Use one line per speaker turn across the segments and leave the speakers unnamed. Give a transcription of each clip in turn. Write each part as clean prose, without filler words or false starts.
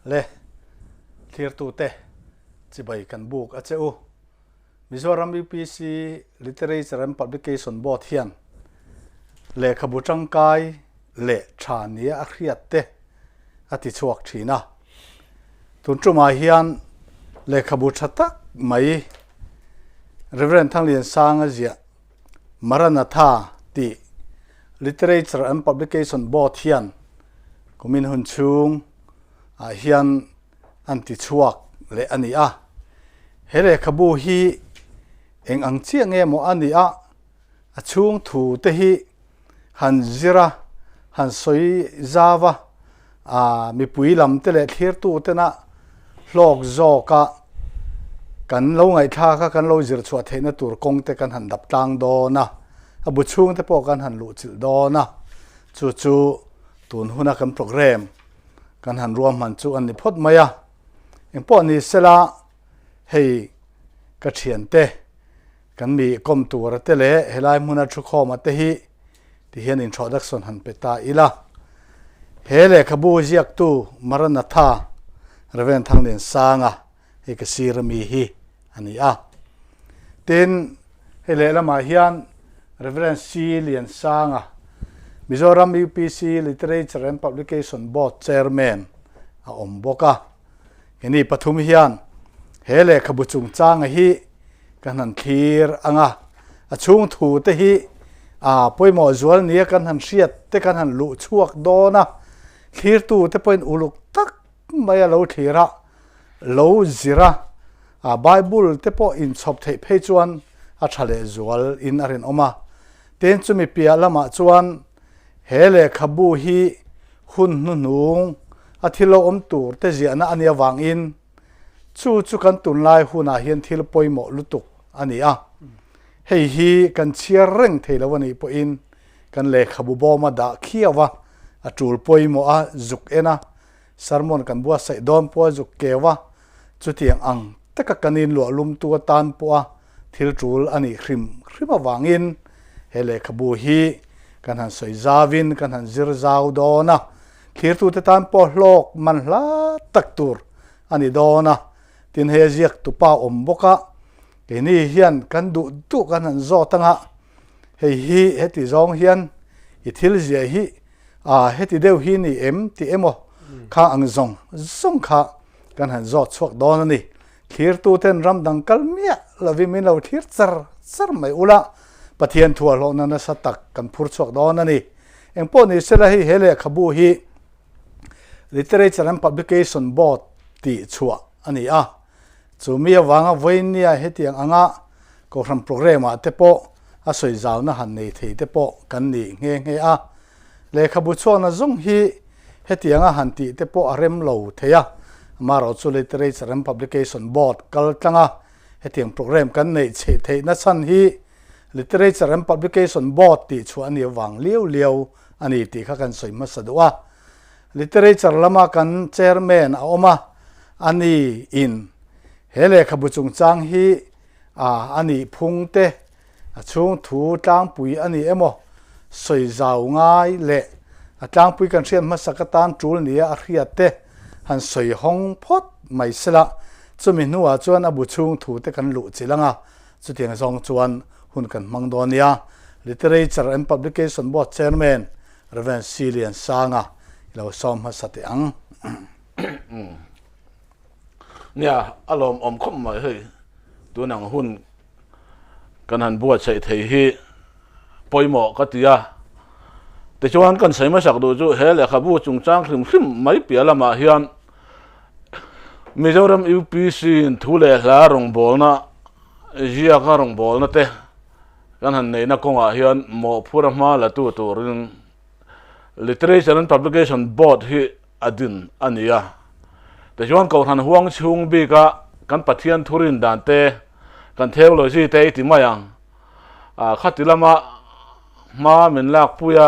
le Thlir tu te chibai kan book a cheu Mizoram UPC Literature and Publication Board hian Lehkhabu tangkai le thania a khriat te ati chuak thina tun tuma hian Lehkhabu thata mai Reverend Thangliansanga zia Maranatha ti Literature and Publication Board hian kumin hun chung a hian anti chuak le ani a he Lehkhabu hi eng ang chiang nge mo ani a chung thu te hi han zira han soi zawa mi pui lam te le Thlir tu te na hlok zo ka kan lo ngai tha ka kan lo zir chua theina tur kong te kan han dap tang do na abu chung te po kan han lu chil do na chu tun huna kan program kan han ruam man chu an ni phot maya eng po ni sela hei ka thian te kan mi kom tur te le helai muna thu khoma te hi ti hian introduction han peta ila he Lehkhabu Ziaktu Maranatha Reverend Thangliansanga he ka sirami hi ani a tin he le lama hian Reverend Liansanga Mizoram UPC Literature and Publication Board Chairman a omboka heni pathum hian he Lehkhabu chungchang hi kan han Thlir anga a chung thu te hi poimo zual nia kan han hriat te kan han lu chuak do na Thlir tu te point uluk tak maya lo thira lo zira Bible te po in chop thei phei chuan a thale zual in arin oma ten chumi pia lama chuan he Lehkhabu hi hun nu nung a thilo om tur te ziana ania wangin chu kan tunlai huna hian thil poimo lutuk ani a hei hi kan chiar reng theilawani po in kan Lehkhabu boma da khiawa a tul poimo a zuk ena sermon kan bua sai don po zuk kewa chutiang ang taka kanin lo lum tu tan po a thil tul ani khrim awangin he Lehkhabu hi kan han soi zawin kan han zir zaw dona Thlir tu te tan po hlok man hla tak tur ani dona tin he Ziaktu pa omboka kini hian kan du kan han zo tanga hei hi heti zong hian I thil zia hi heti deu hi ni ti emo kha ang zong kha kan han zo chuak don ani Thlir tu ten ram dang kal mia lawi min lo Thlir char mai ula pathian thua lo na na satak kan phur chuak don ani engpo ni sela hi he Lehkhabu hi Literature and Publication Board ti chua ani a chumi awanga voinia hetiang anga ko from program a te po a soi zaw na han nei thei te po kan ni nge a Lehkhabu chuana zong hi hetianga han ti te po arem lo theya maro chu Literature and Publication Board kal tanga hetiang program kan nei che thei na chan hi Literature and Publication Board ti chu ani wang liu ani ti kha kan soi ma sadwa Literature lama kan chairman a oma ani in he Lehkhabu chungchang hi ani phungte chung thu tlang pui ani emo soi zaw ngai le tlang pui kan thian ma sakatan tul nia a hriat te han soi hong phot mai sela chumi nuwa chuan abu chung thu te kan lu chilanga chutiang zong chuan hun kan mangdonia Literature and Publication Board Chairman Reverend Liansanga lo som ha sate ang
nia alom om khom mai hei tunang hun kan han buat sai thei hi poimo ka tia te chuan kan sai ma sak du chu he Lehkhabu chungchang hrim mai pialama hian Mizoram UPC thu le Lalrawng bolna Ziaktu rong bolna te kan han nei na konga hian mo phura ma la tu turin Literature and Publication Board hi adin ania te chuan ko han huang chung bi ka kan pathian thurin dan te kan theology te ti mayang khatilama ma min lak puya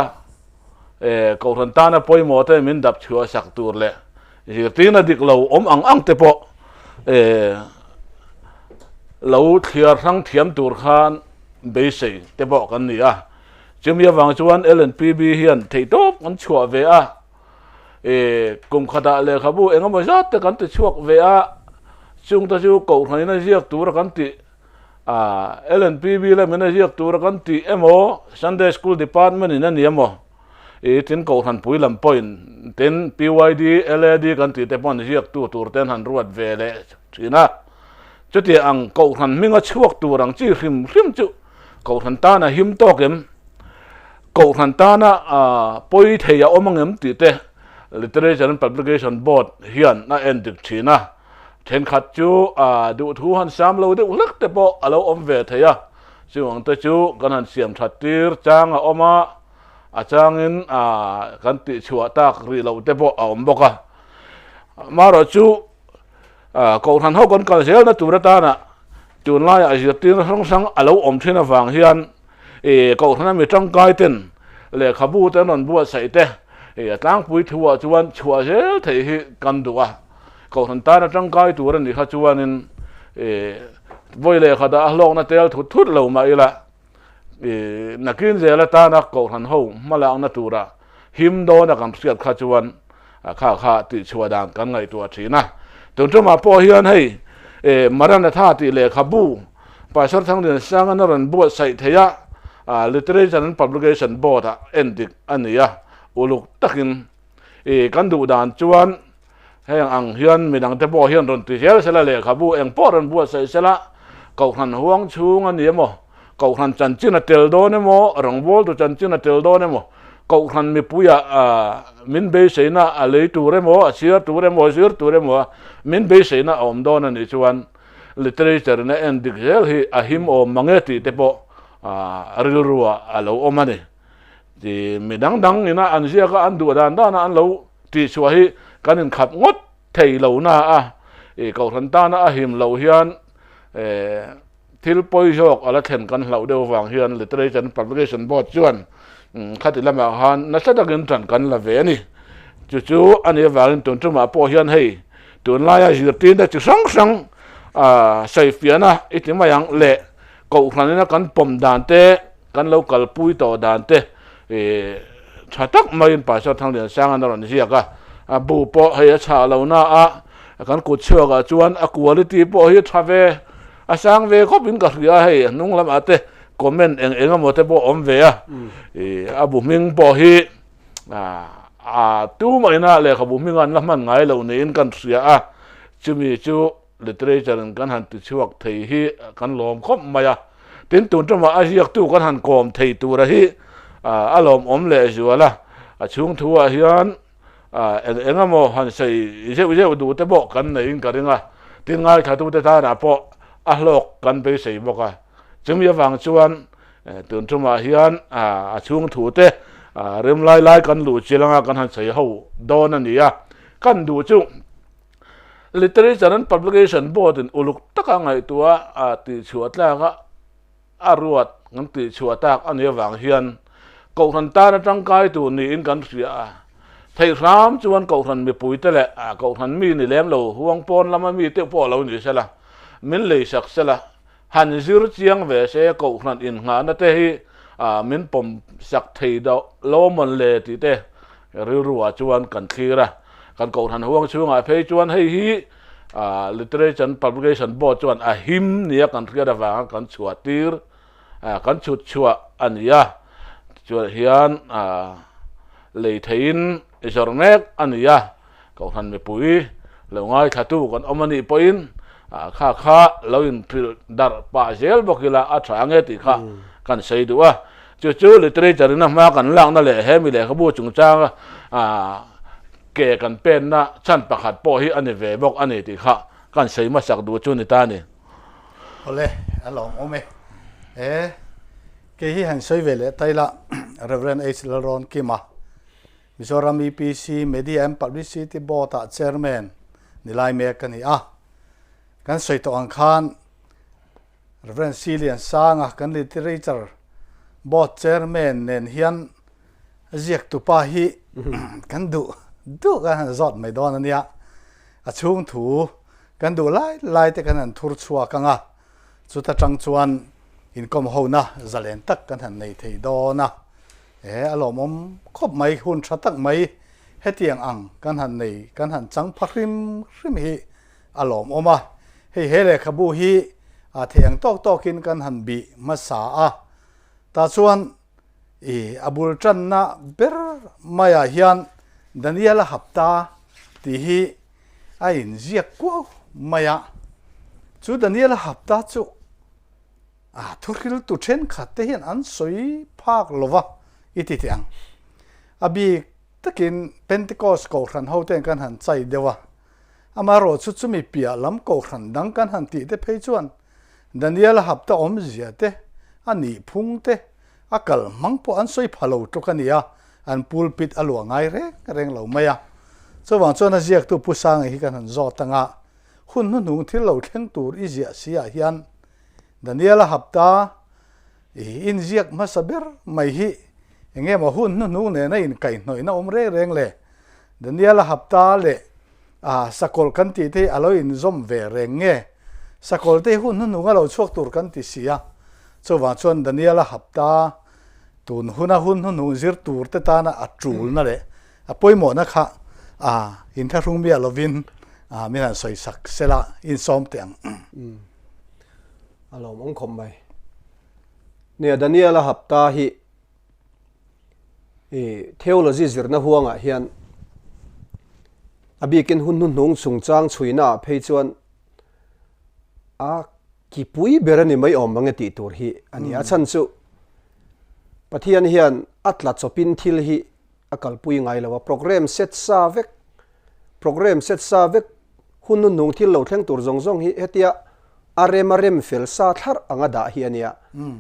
ko han ta na poimo te min dap chua sak tur le zirtina dik lo om ang te po lo Thlir rang thiam tur khan be sei te bo kan ni a chimia wang chuan L&PB hian thei top an chua ve a cùng khata Lehkhabu engemaw zat te kan ti chuak ve a chung ta chu ko thani na Ziaktu ra kan ti L&PB la mena Ziaktu ra kan ti emo Sunday School Department in ani emo tin ko than pui lam point tin PYD LAD kan ti te pon Ziaktu tur ten han ruat ve le china chuti ang ko than minga chuak turang chi hrim chu ko than ta na him to kem ko than ta na poi theya omangem ti te Literature and Publication Board hian na endik china then khat chu du thu han sam lo de ulak te po alo om ve theya chuang te chu kan han siam thattir chang a oma changin kan ti chua tak ri lo te po om boka maro chu ko than ho kon kal sel na turata na tun lai a jitin rong sang alo om thina wang hian ko than mi tang kai ten Lehkhabu te non bua sai te tlang pui thua chuan chua sel thei hi kan duwa ko than ta na tang kai tur ni kha chuanin voi le khada ahlok na tel thut thut lo ma ila nakin zela ta na ko than ho malang na tura him do na kam siat kha chuan kha ti chua dang kan ngai tua thina tun tu ma po hian hei Maranatha ti Lehkhabu pasar Thangliansanga na ran buat sai theya Literature and Publication Board endik ania uluk takin kan du dan chuan heng ang hian midang te po hian ron ti sel sela Lehkhabu eng po ran buat sai sela ko han huang chung ani mo ko han chan chin a tel do ne mo rong bol tu chan chin a tel do ne mo ko han mi puya min be seina a le tu re mo a sir tu re mo min be seina om do na ni chuan literature na endik sel hi a him o mangeti te po rilruwa alo omani ti midang dang ina an zia ka an du dan da na an lo ti chua hi kanin khap ngot thei lo na ko than ta na a him lo hian thil poi jok ala then kan hlau deuh wang hian Literature and Publication Board chuan khati lama han na sadakin tran kan la ve ani chu ani walin ton tuma po hian hei tun la ya jirtin da chu sang sai fiana itimayang le ko khanina kan pom dan te kan local pui to dan te chatak main pa sa Thangliansanga na ron ziaka bu po hei cha lo na kan ku chuaga chuan quality po hi thave asang ve ko bin ka ria hei nung lam ate comment eng mote po om ve abu ming po hi tu mai na Lehkhabu ming an lam ngai lo nein kan ria chumi chu literature kan han ti chuak thei hi kan lom khop maya tin tun tuma Ziaktu kan han kom thei tu ra hi alom om le zuala chung thua hian engamo han sei je du te bo kan nei in karinga tin ngai thatu te ta na po ahlok kan be sei boka chumi wang chuan tun tuma hian chung thu te rem lai kan lu chilanga kan han sei ho don ania kan du chu Literature and Publication Board in uluk taka ngai tua ti chuatla ga aruat ngam ti chuatak ani wang hian ko than ta na tangkai tu ni in kan ria thei ram chuan ko than mi pui te le ko than mi ni lem lo huang pon lama mi te po lo ni sela min le sak sela han zir chiang ve se ko than in nga na te hi min pom sak thei do lo mon le ti te ri ruwa chuan kan thira kan ko than huang chunga phei chuan hei hi Literature and Publication Board chuan a him nia kan thria da wang kan chuatir kan chua ania chu hian le thein isormek ania ko than me pui lo ngai thatu kan omani poin kha lo in thil dar pa zel bokila a thange ti kha kan sei duwa chu literature na ma kan lang na le he mi Lehkhabu chung chang ke kan pen na chan pakhat po hi ani ve bok ani ti kha kan sei ma sak du chu ni ta ni
ole along ome ke hi han sei vele taila Reverend H Lalrawnkima Mizoram EPC Media and Publicity Board chairman nilai me kani kan sei to ang khan Reverend Liansanga kan Literature Board chairman nen hian Ziaktu pa hi kan du kan zot mai don ania chung thu kan du lai te kan an thur chua kanga chuta tang chuan in kom Hona zalen tak kan han nei thei do na alomom khop mai hun thatak mai hetiang ang kan han nei kan han chang phakrim rim hi alom oma hei hele khabu hi a theng tok in kan han bi masa a ta chuan abul chan na ber maya hian daniela hapta ti hi a in ziak ko maya chu daniela hapta chu thuril tu then khatte hian an soi phak lova iti tiang abi takin pentecost ko ran hoten kan han chai dewa amaro chu chumi pia lam ko ran dang kan han ti te phei chuan daniela hapta om zia te ani phung te akal mangpo an soi phalo tokania an pulpit aluangai reng lo maya chawang chona Ziaktu pusang hi kan han zo tanga hun nu thil lo thleng tur i zia sia hian daniela hapta in ziak masaber mai hi enge ma hun nu ne na in kai noi na omre reng le daniela hapta le sakol kan ti te alo in zom ve reng nge sakol te hun nu ngalo chuak tur kan ti sia chawang chon daniela hapta tun huna hun nu zir tur te ta na atul na le apoimo na kha in tharung bia lovin minan soi sak sela in som teng
alo mong khom mai ne daniela hapta hi theology zirna huanga hian abikin hun nung sungchang chuina phei chuan ki pui berani mai om mangi ti tur hi ani a chan chu pathian hian atla chopin thil hi akal pui ngai lawa program set sa vek hun nung thil lo thleng tur zong hi hetia arem fel sa thar anga da hi ania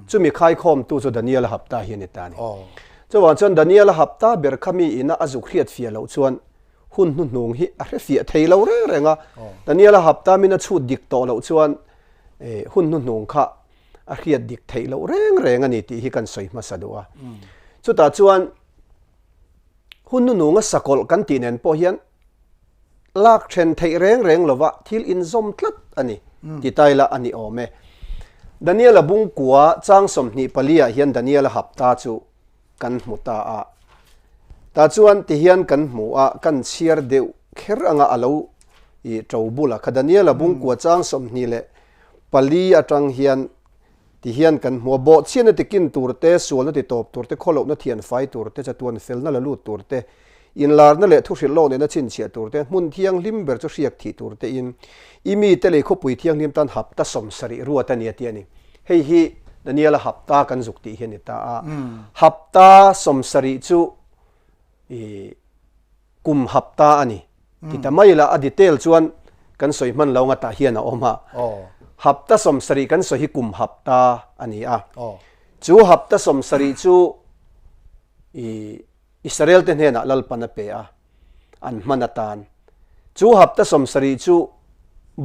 chumi khai khom tu chu daniela hapta hi ni tani chawan chon daniela hapta ber khami ina azuk khiat fia lo chuan hun nung hi a fia thei lo renga daniela hapta mina chu dik to lo chuan hun nung kha a khiat dik thei lo reng ani ti hi kan soi ma sadua chu ta chuan hun nung a sakol kan ti nen po hian lak then thei reng lova thil in zom tlat ani ti taila ani ome daniela bung kwa chang som ni palia hian daniela hapta chu kan muta ta chuan ti hian kan mu kan chiar deu kher anga alo I trobula kha daniela bung kwa chang som ni le pali atang hian ti hian kan mu bo china tikin turte sualna ti top turte kholo na thian fai turte chatuan felna la lu turte in larna le thu hril lo ne na chin chia turte mun thiang limber chu hriak thi turte in imi te le kho pui thiang lim tan hapta som sari ruata ni atiani hei hi daniela hapta kan zukti hian ta hapta som sari chu kum hapta ani ti tamaila a detail chuan kan soi man lo nga ta hian a oma hapta som sari kan so hi kum hapta ani chu hapta som sari chu Israel ten hena lalpana pe an manatan chu hapta som sari chu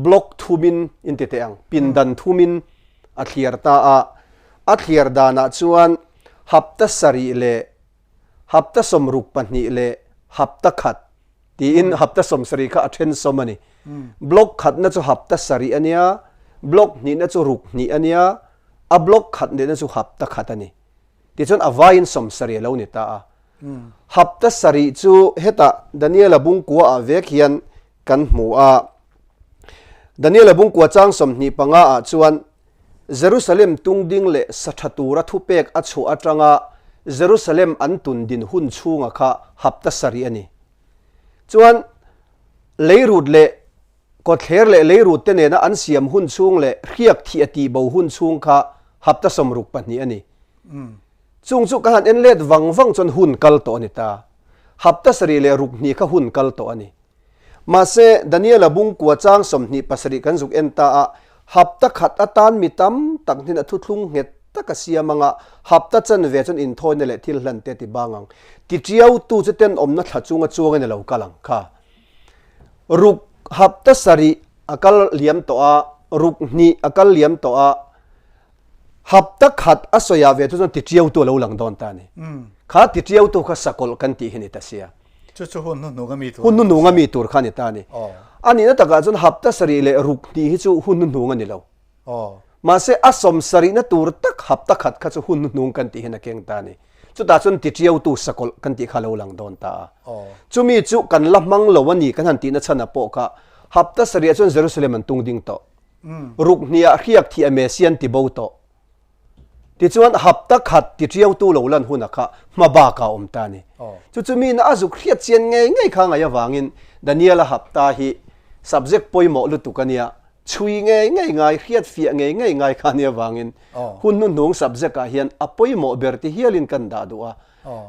block thumin intiteang pindan thumin a thlir ta a thlir dana chuan hapta sari le hapta som ruk pani le hapta khat ti in hapta som sari kha athen somani block khat na chu hapta sari ania block ni na chu ruk ni ania a block khat ne na chu hapta khat ani ti chon avain som sari lo ni ta hapta sari chu heta daniela bung kwa avek hian kan mu daniela bung kwa chang som ni panga chuan Jerusalem tungding le sathatura thupek achu atanga Jerusalem antun din hun chunga kha hapta sari ani chuan leirut le ko thler le leirut te ne na an siam hun chung le riak thi ati bo hun chung kha hapta somruk pani ani chung chu kan en let wang chon hun kal to ni ta hapta sari le ruk ni kha hun kal to ani ma se daniela bung kwa chang som ni pasari kan zuk en ta hapta khat atan mitam tak ni na thu thlung het takasia manga hapta chan ve chon in thoi ne le thil hlan te ti bangang ti triau tu cheten omna thachunga chuang ne lo kalang kha ruk hapta sari akal liam to ruk ni akal liam to hapta khat asoya ve tu ti triau tu lo lang don ta ni kha ti triau tu kha sakol kan ti hini ta sia
chu hun nu
nga mi tur khani ta ni ani na taka chon hapta sari le ruk ni hi chu hun nu nga ni lo ma se asom sari na tur tak hapta khat kha chu hun nu kan ti hina keng ta ni chu ta chun ti chiau tu sakol kan ti khalo lang don ta
oh
chumi chu kan lamang lo wani kan han ti na chana po ka hapta saria chun Jerusalem an tung ding to ruk nia khiak thi amesian ti bo to ti chuan hapta khat ti chiau tu lo lan huna kha ma ba ka om ta ni chu chumi na azu khiat chian nge kha nga ya wangin Daniel hapta hi subject poimo lu tu kania chui ngai khiat fia ngai khania wangin hun nu nong subject ka hian apoimo berti hialin kan da duwa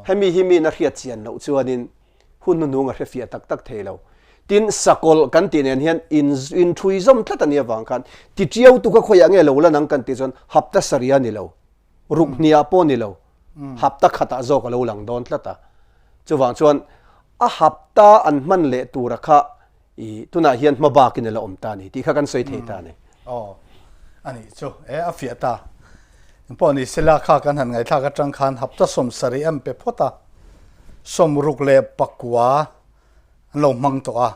hemi na khiat chian lo chuanin hun nu nong a fia tak thelo tin sakol kan tin en hian in thuizom tlatania wang kan ti chiau tu ka khoya nge lo la nang kan ti chon hapta saria ni lo ruknia po ni lo hapta khata zo ka lo lang don tlata chuwang chuan a hapta an man le tura kha i tuna hian mabakin la omta ni ti kha kan soi thei ta ni
ani chu a fiata poni sela kha kan han ngai tha ka tang khan hapta som sari am pe phota som ruk le pakwa lo mang to a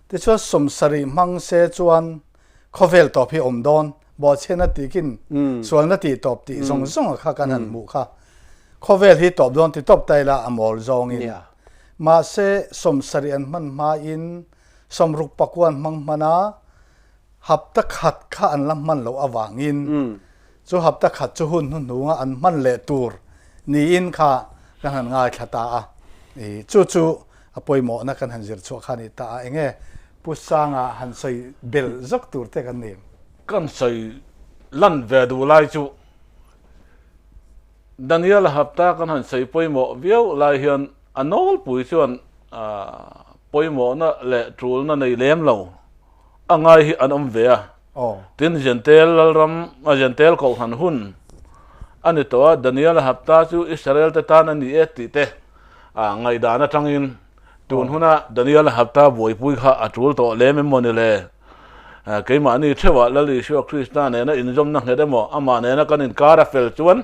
ti chu som sari mang se chuan khovel to phi om don bo chena ti kin sual na ti top ti zong kha kan han mu kha khovel hi top don ti top tai la amol zong in ma se som sari an man ma in som ruk pakwan mang mana hapta khat kha an lam man lo awangin chu hapta khat chu hun nga an man le tur ni in kha kan han ngai khata a chu apoimo na kan han zir chu kha ni ta enge pusanga han sei bel zak tur te kan nim
kan sei lan ve du lai chu Daniel hapta kan han sei poimo viau lai hian anol pui chuan poimo na le trul na nei lem lo angai hi an om ve a tin gentel ram a gentel ko han hun ani to Daniel hapta chu Israel te tan ani eti te ngai da na tangin tun huna Daniel hapta boi pui kha atul to lem mon le keima ni thewa lali shu Christian ne na injom na ngedemo ama ne na kanin kara fel chuan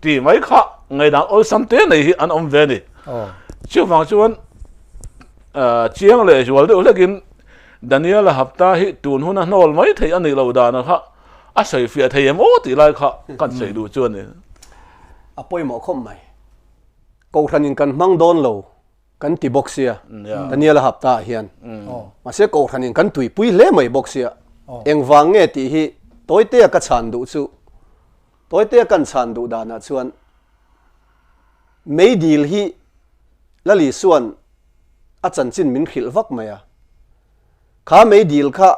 ti mai kha ngai da ol samte nei hi an om ve ni chu wang chuan chiang le jual de lekin Daniel hapta hi tun huna nol mai thei ani lo da na kha a sei fia thei mo ti lai kha kan sei du chuan ni
apoimo khom mai ko thanin kan mang don lo kan ti boxia Daniel hapta hian ma se ko thanin kan tui pui le mai boxia engwang nge ti hi toite ka chan du chu toite kan chan du da na chuan mei dil hi lali suan a chan chin min khil vak maya kha mei dil kha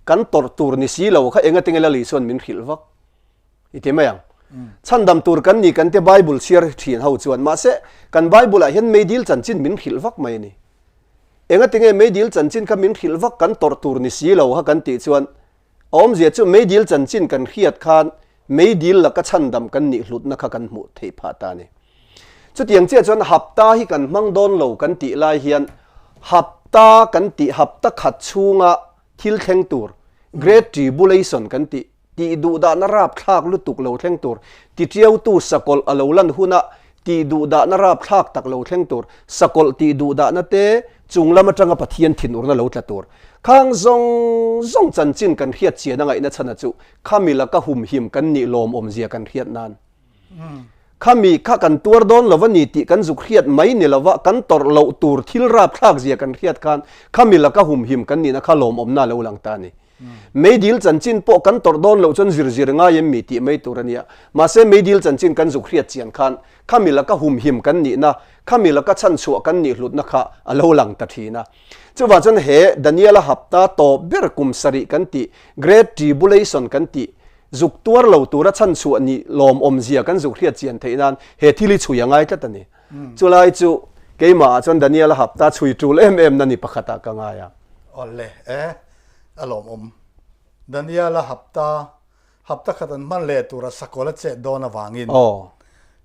kan tor tur ni si lo kha enga tingela li suan min khil vak ite mayang chandam tur kan ni kan te bible share thin ho chuan ma se kan bible a hian mei dil chan chin min khil vak mai ni enga tinge mei dil chan chin kha min khil vak kan tor tur ni si lo ha kan ti chuan om zia chu mei dil chan chin kan khiat khan mei dil la ka chandam kan ni hlut na kha kan mu thei pha ta ni chu tiang che chuan hapta hi kan mang don lo kan ti lai hian hapta kan ti hapta khat chunga thil thleng tur great tribulation kan ti du da na rap thak lu tuk lo thleng tur ti chiau tu sakol alolan huna ti du da na rap thak tak lo thleng tur sakol ti du da na te chunglam atanga pathian thinur na lo tla tur khang zong chan chin kan khiat chiana ngai na chana chu khamila ka hum him kan ni lom om zia kan khiat nan khami kha kan tur don lawani ti kan zu khiat mai ni lawa kan tor lo tur thil rap thak zia kan khiat khan khamila ka hum him kan ni na khalom om na lo lang ta ni mei dil chan chin po kan tor don lo chon zir nga yem mi ti mei turania ma se mei dil chan chin kan zu khiat chian khan khamila ka hum him kan ni na khamila ka chan chu kan ni hlut na kha alo lang ta thina chuwa chon he Daniel hapta to ber kum sari kan ti great tribulation kan ti zuk tuar lo tura chan chu ani lom om zia kan zu khiat chian theinan he thili chu yangai ta tani chulai chu keima chon Daniel hapta chui tul em na ni pakhata ka nga ya
ole alom Daniel hapta khatan man le tura sakola che dona wangin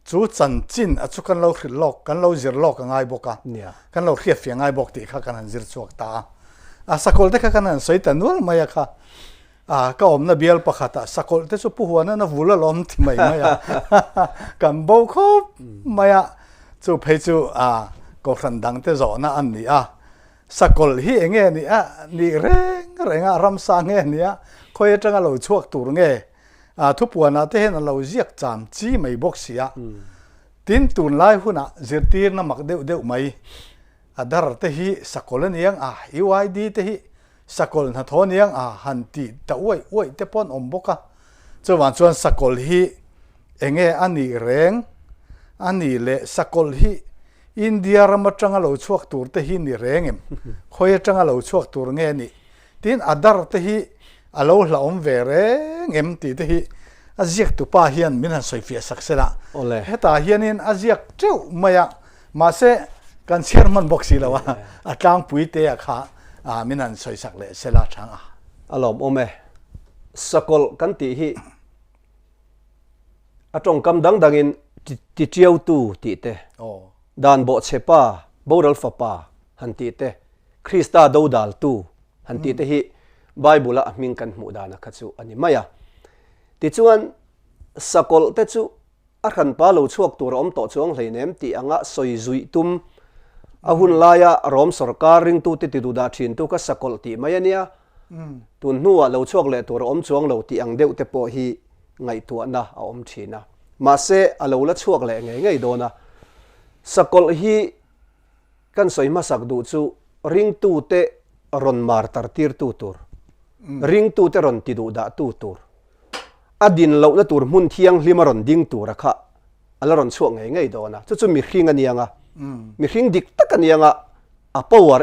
chu chan chin a chu kan lo khil lok kan lo zir lok ngai boka kan lo khiat fi ngai bok ti kha kan han zir chuak ta a sakol te kha kan han soi ta nur maya kha ka om na bial pakhata sakol te chu pu huana na vula lom ti mai maya kan bo kho maya chu phei chu ko ran dang te zo na an ni sakol hi enge ni ni renga ram sang nge ni khoi tanga lo chuak tur nge thu puana te hen lo ziak cham chi mai bok sia tin tun lai huna zirtir na mak deuh mai adar te hi sakol niang UID te hi sakol na thon niang han ti ta oi te pon omboka chuan chuan sakol hi enge ani reng ani le sakol hi India rama tanga lo chuak tur te hi ni rengem khoya tanga lo chuak tur nge ni tin adar te hi alo hla om ve rengem ti te hi Ziaktu pa hian min han soifia saksela heta hianin Ziak treu maya ma se kan chairman boxi lawa atlang puite a kha min han soi sak le sela thanga
alom ome sakol kan ti hi atong kam dangin ti chiau tu ti te dan bo chepa boral fa pa han ti te Krista do dal tu han ti te hi Bible a min kan mu dana khachu ani maya ti chuan sakol te chu a khan pa lo chuak tur om to chuang hleinem ti anga soi zui tum ahun laya rom sarkar ring tu ti du da thin tu ka sakol ti mayania tun nuwa lo chuak le tur om chuang lo ti ang deuh te po hi ngai tu na a om thina ma se alo la chuak le ngai dona sakol hi kan soi ma sak du chu ring tu te ron mar tar tir tu tur ring tu te ron ti du da tu tur adin lo na tur mun thiang limaron ding tur rakha alaron chuak ngai dona chu mi hring anianga mi hring dik tak anianga a power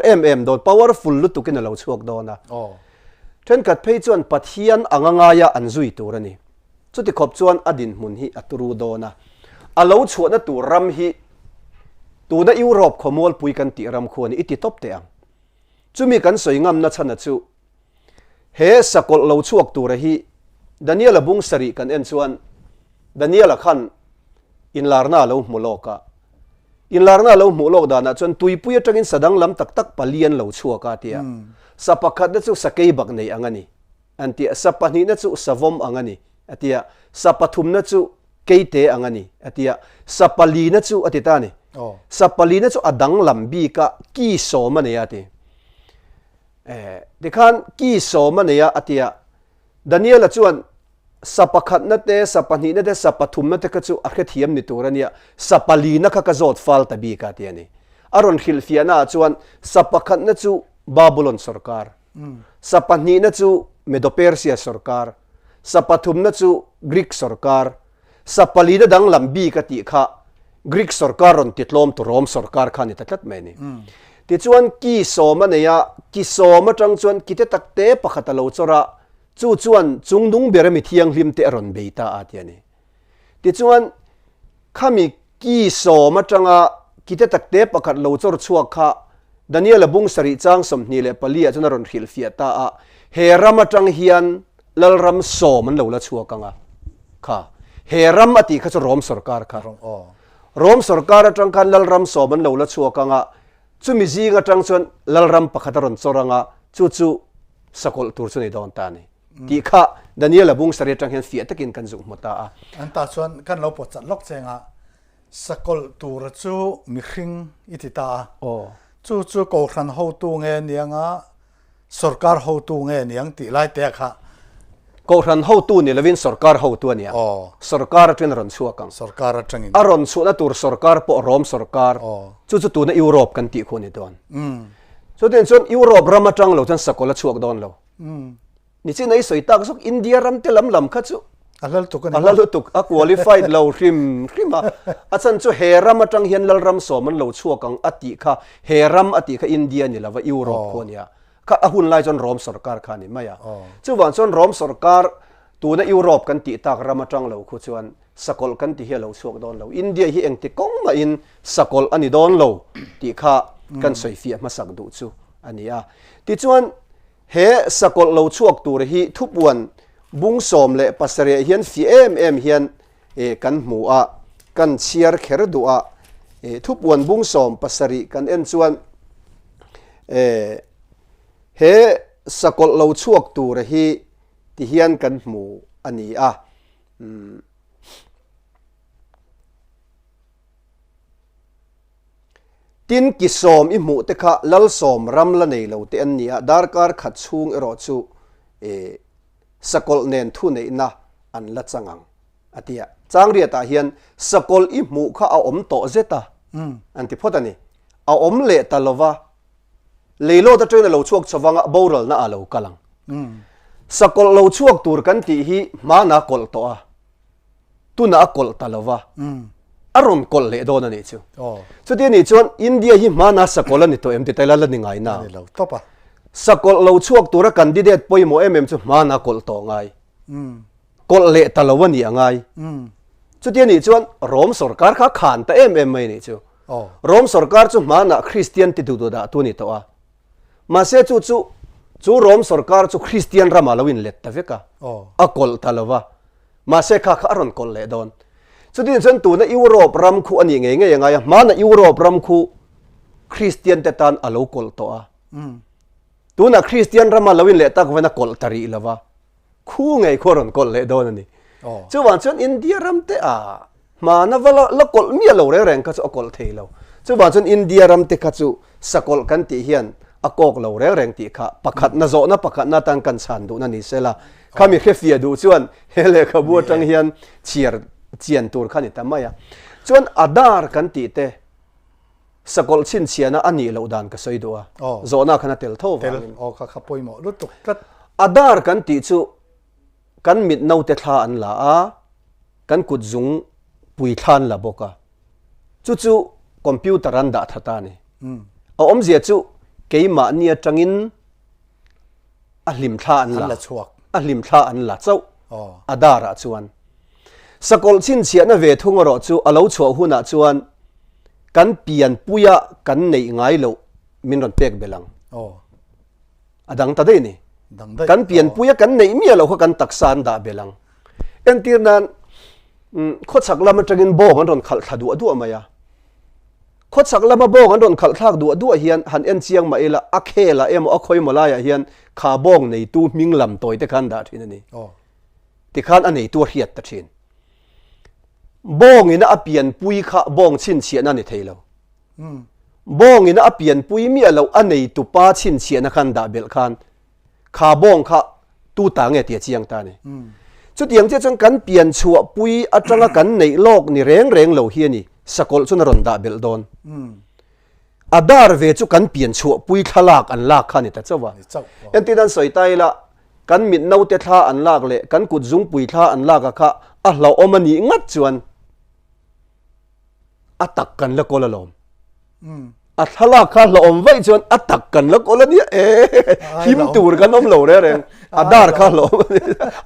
do powerful lu tu kin lo chuak dona then kat phei chuan pathian anganga ya anzui turani chuti khop chuan adin mun hi aturu dona alo chuana tur ram hi tu na Europe khomol pui kan ti ram khoni iti top te ang chumi kan soingam na chana chu he sakol lo chuak tur hi Daniel abung sari kan en chuan Daniel khan in larna lo muloka in larna lo mulok dana chuan tuipui atangin sadang lam tak tak palian lo chuaka tia sapakhat na chu sakei bak nei angani anti sapani na chu savom angani atia sapathum na chu keite angani atia sapali na chu atita ni sapali na chu adang lambi ka ki so mania ti dekhan ki so mania atia Daniel chuan sapakhat na te sapani na te sapathum na te ka chu akhe thiam ni turania sapali na ka zot fal ta bi ka ti ani aron khilfia na chuan sapakhat na chu Babylon sarkar sapani na chu Medo-Persia sarkar sapathum na chu Greek sarkar sapali na dang lambi ka ti kha Greek sarkar ron titlom to Rom sarkar khani tatlat mai ni ti chuan ki soma neya ki soma tang chuan kite takte pakhat lo chora chu chuan chungdung berami thiang hlim te ron beita atiani ti chuan khami ki soma tanga kite takte pakhat lo chor chuak kha Daniel abung sari chang som ni le palia chuna ron khil fia ta a he ramatang hian lalram som an lo la chuakanga kha he ram ati kha chu rom sarkar kha rom sarkar atang kan lalram som an lo la chuakanga chumi zinga tang chuan lalram pakhat ron choranga chu chu sakol tur chu ni don ta ni ti kha Daniel abung sari tang hian fia takin kan zung mota a
anta chuan kan lo po chat lok chenga sakol tur chu mi hring itita chu ko khan ho tu nge nianga sarkar ho tu nge niang ti lai te kha
ko khan ho tu ni lawin sarkar ho tu ania sarkar twin ron chuakang
sarkar atangin
aron chuna tur sarkar po rom sarkar chu tu na Europe kan ti khoni don so den chon Europe ramatang lo tan sakola chuak don lo ni chi nei soi tak sok India ram te lam kha chu
alal tuk
a qualified lo rima achan chu he ramatang hian lal ram soman lo chuakang ati kha he ram ati kha India ni lawa Europe khonia ka ahun lai chon rom sarkar khani maya chu wan chon rom sarkar tu na Europe kan ti tak ramatang lo khu chuan sakol kan ti he lo chuak don lo India hi engti kong ma in sakol ani don lo ti kha kan soifia masak du chu ania ti chuan he sakol lo chuak tur hi thupuan bung som le pasare hian fi hian kan mu a kan chiar kher du a thupuan bung som pasari kan en chuan he sakol lo chuak tur hi ti hian kan mu ani a tin ki som i mu te kha lal som ram la nei lo te an nia darkar khat chung ero chu sakol nen thu nei na an la changang atia chang ria ta hian sakol I mu kha a om to zeta anti photani a om le talova leilo ta train lo chuak chawanga boral na alo kalang sakol lo chuak tur kan ti hi ma na kol to a tu na kol talova aron kol le don ani chu chu ti ni chon India hi ma na sakol ani to em ti taila la ni ngai na
lo topa
sakol lo chuak tur candidate poimo chu ma na kol to ngai kol le talova ni angai chu ti ni chon rom sarkar kha khan ta mai ni chu rom sarkar chu ma na Christian ti du da tu ni to a ma se chu rom sarkar chu Christian rama lawin let ta veka a kol talova ma se kha aron kol le don chu tin chen tu na Europe ram khu ani nge nge ngai ma na Europe ram khu Christian te tan alo kol to a tu na Christian rama lawin le tak vena kol tari lova khu ngai khoron kol le don ani chu wan chen India ram te a ma na vala la kol mi lo re reng ka chu kol thei lo chu wan chen India ram te kha chu sakol kan ti hian akok lo re reng ti kha pakhat na zo na pakhat na tang kan san du na ni sela khami khefia du chuan hele khabu tang hian chian tur khani tamaya chuan adar kan ti te sakol chin chiana ani lo dan ka soi do a zo na khana tel tho
tel kha kha poimo ru tuk tat
adar kan ti chu kan mit no te thla an la a kan kut zung pui thlan la boka chu computer an da thata ni om zia chu keima nia tangin ahlim thla an la
chuak
ahlim thla an la chau adara chuan sakol chin chia na ve thung ro chu alo chho huna chuan kan pian puya kan nei ngai lo min ron pek belang adang ta dei ni kan pian puya kan nei mi lo kho kan taksan da belang entir nan kho chak lam tangin bo man ron khal thadu adu amaya kho chak lama bong an ron khal thak du hian han en chiang ma ela akhela emo akhoi molaya hian kha bong nei tu minglam toy te khan da thin ani ti khan anei tu hiat ta thin bong ina apian pui kha bong chin chian ani theilo bong ina apian pui mi alo anei tu pa chin chian khan da bel khan kha bong kha tu ta nge ti chiang ta ni chu tiang che chang kan pian chua pui atanga kan nei lok ni reng lo hi ani sakol chun ron da bel don adar ve chu kan pian chu pui thalak an lak khani ta chawa entidan soi tai la kan mit no te tha an lak le kan kut zung pui tha an lak kha a hlau omani ngat chuan atak kan la kolalom a thalak kha la om vai chuan atak kan la kolani him tur kan om lo re reng adar kha lo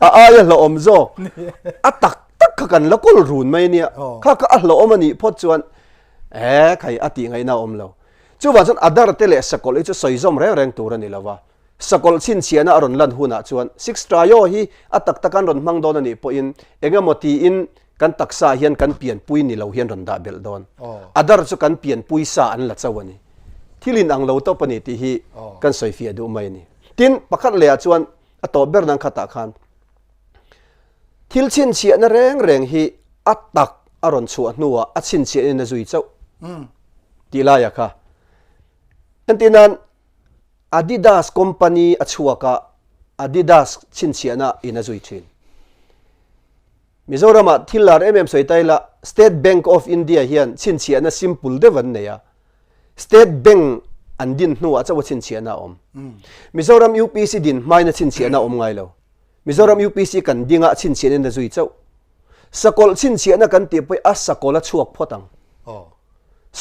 a aya la om zo atak kan la kol run mai nia kha a hlo omani phot chuan khai ati ngai na om lo chu wa chuan adar te le sakol chu soizom re reng tur ani lawa sakol chin chiana aron lan huna chuan six trayo hi atak takan ron mang don ani po in engamoti in kan taksa hian kan pian pui ni lo hian ron da bel don adar chu kan pian pui sa an la chawani thilin ang lo to pani ti hi kan soifia du mai ni tin pakhat le chuan ato ber nang khata khan thil chin chia na reng hi atak aron chu nuwa a chin chia na zui chau tilaya kha antinan Adidas company achuaka Adidas chin chia na ina zui thin Mizorama Thlir soitaila State Bank of India hian chin chia na simple devan neya State Bank andin nuwa chawa chin chia na om Mizoram UPC din mai na chin chia na om ngai lo Mizoram UPC kan dinga chin chia na zui chau sakol chin chia na kan ti poi a sakola chuak photang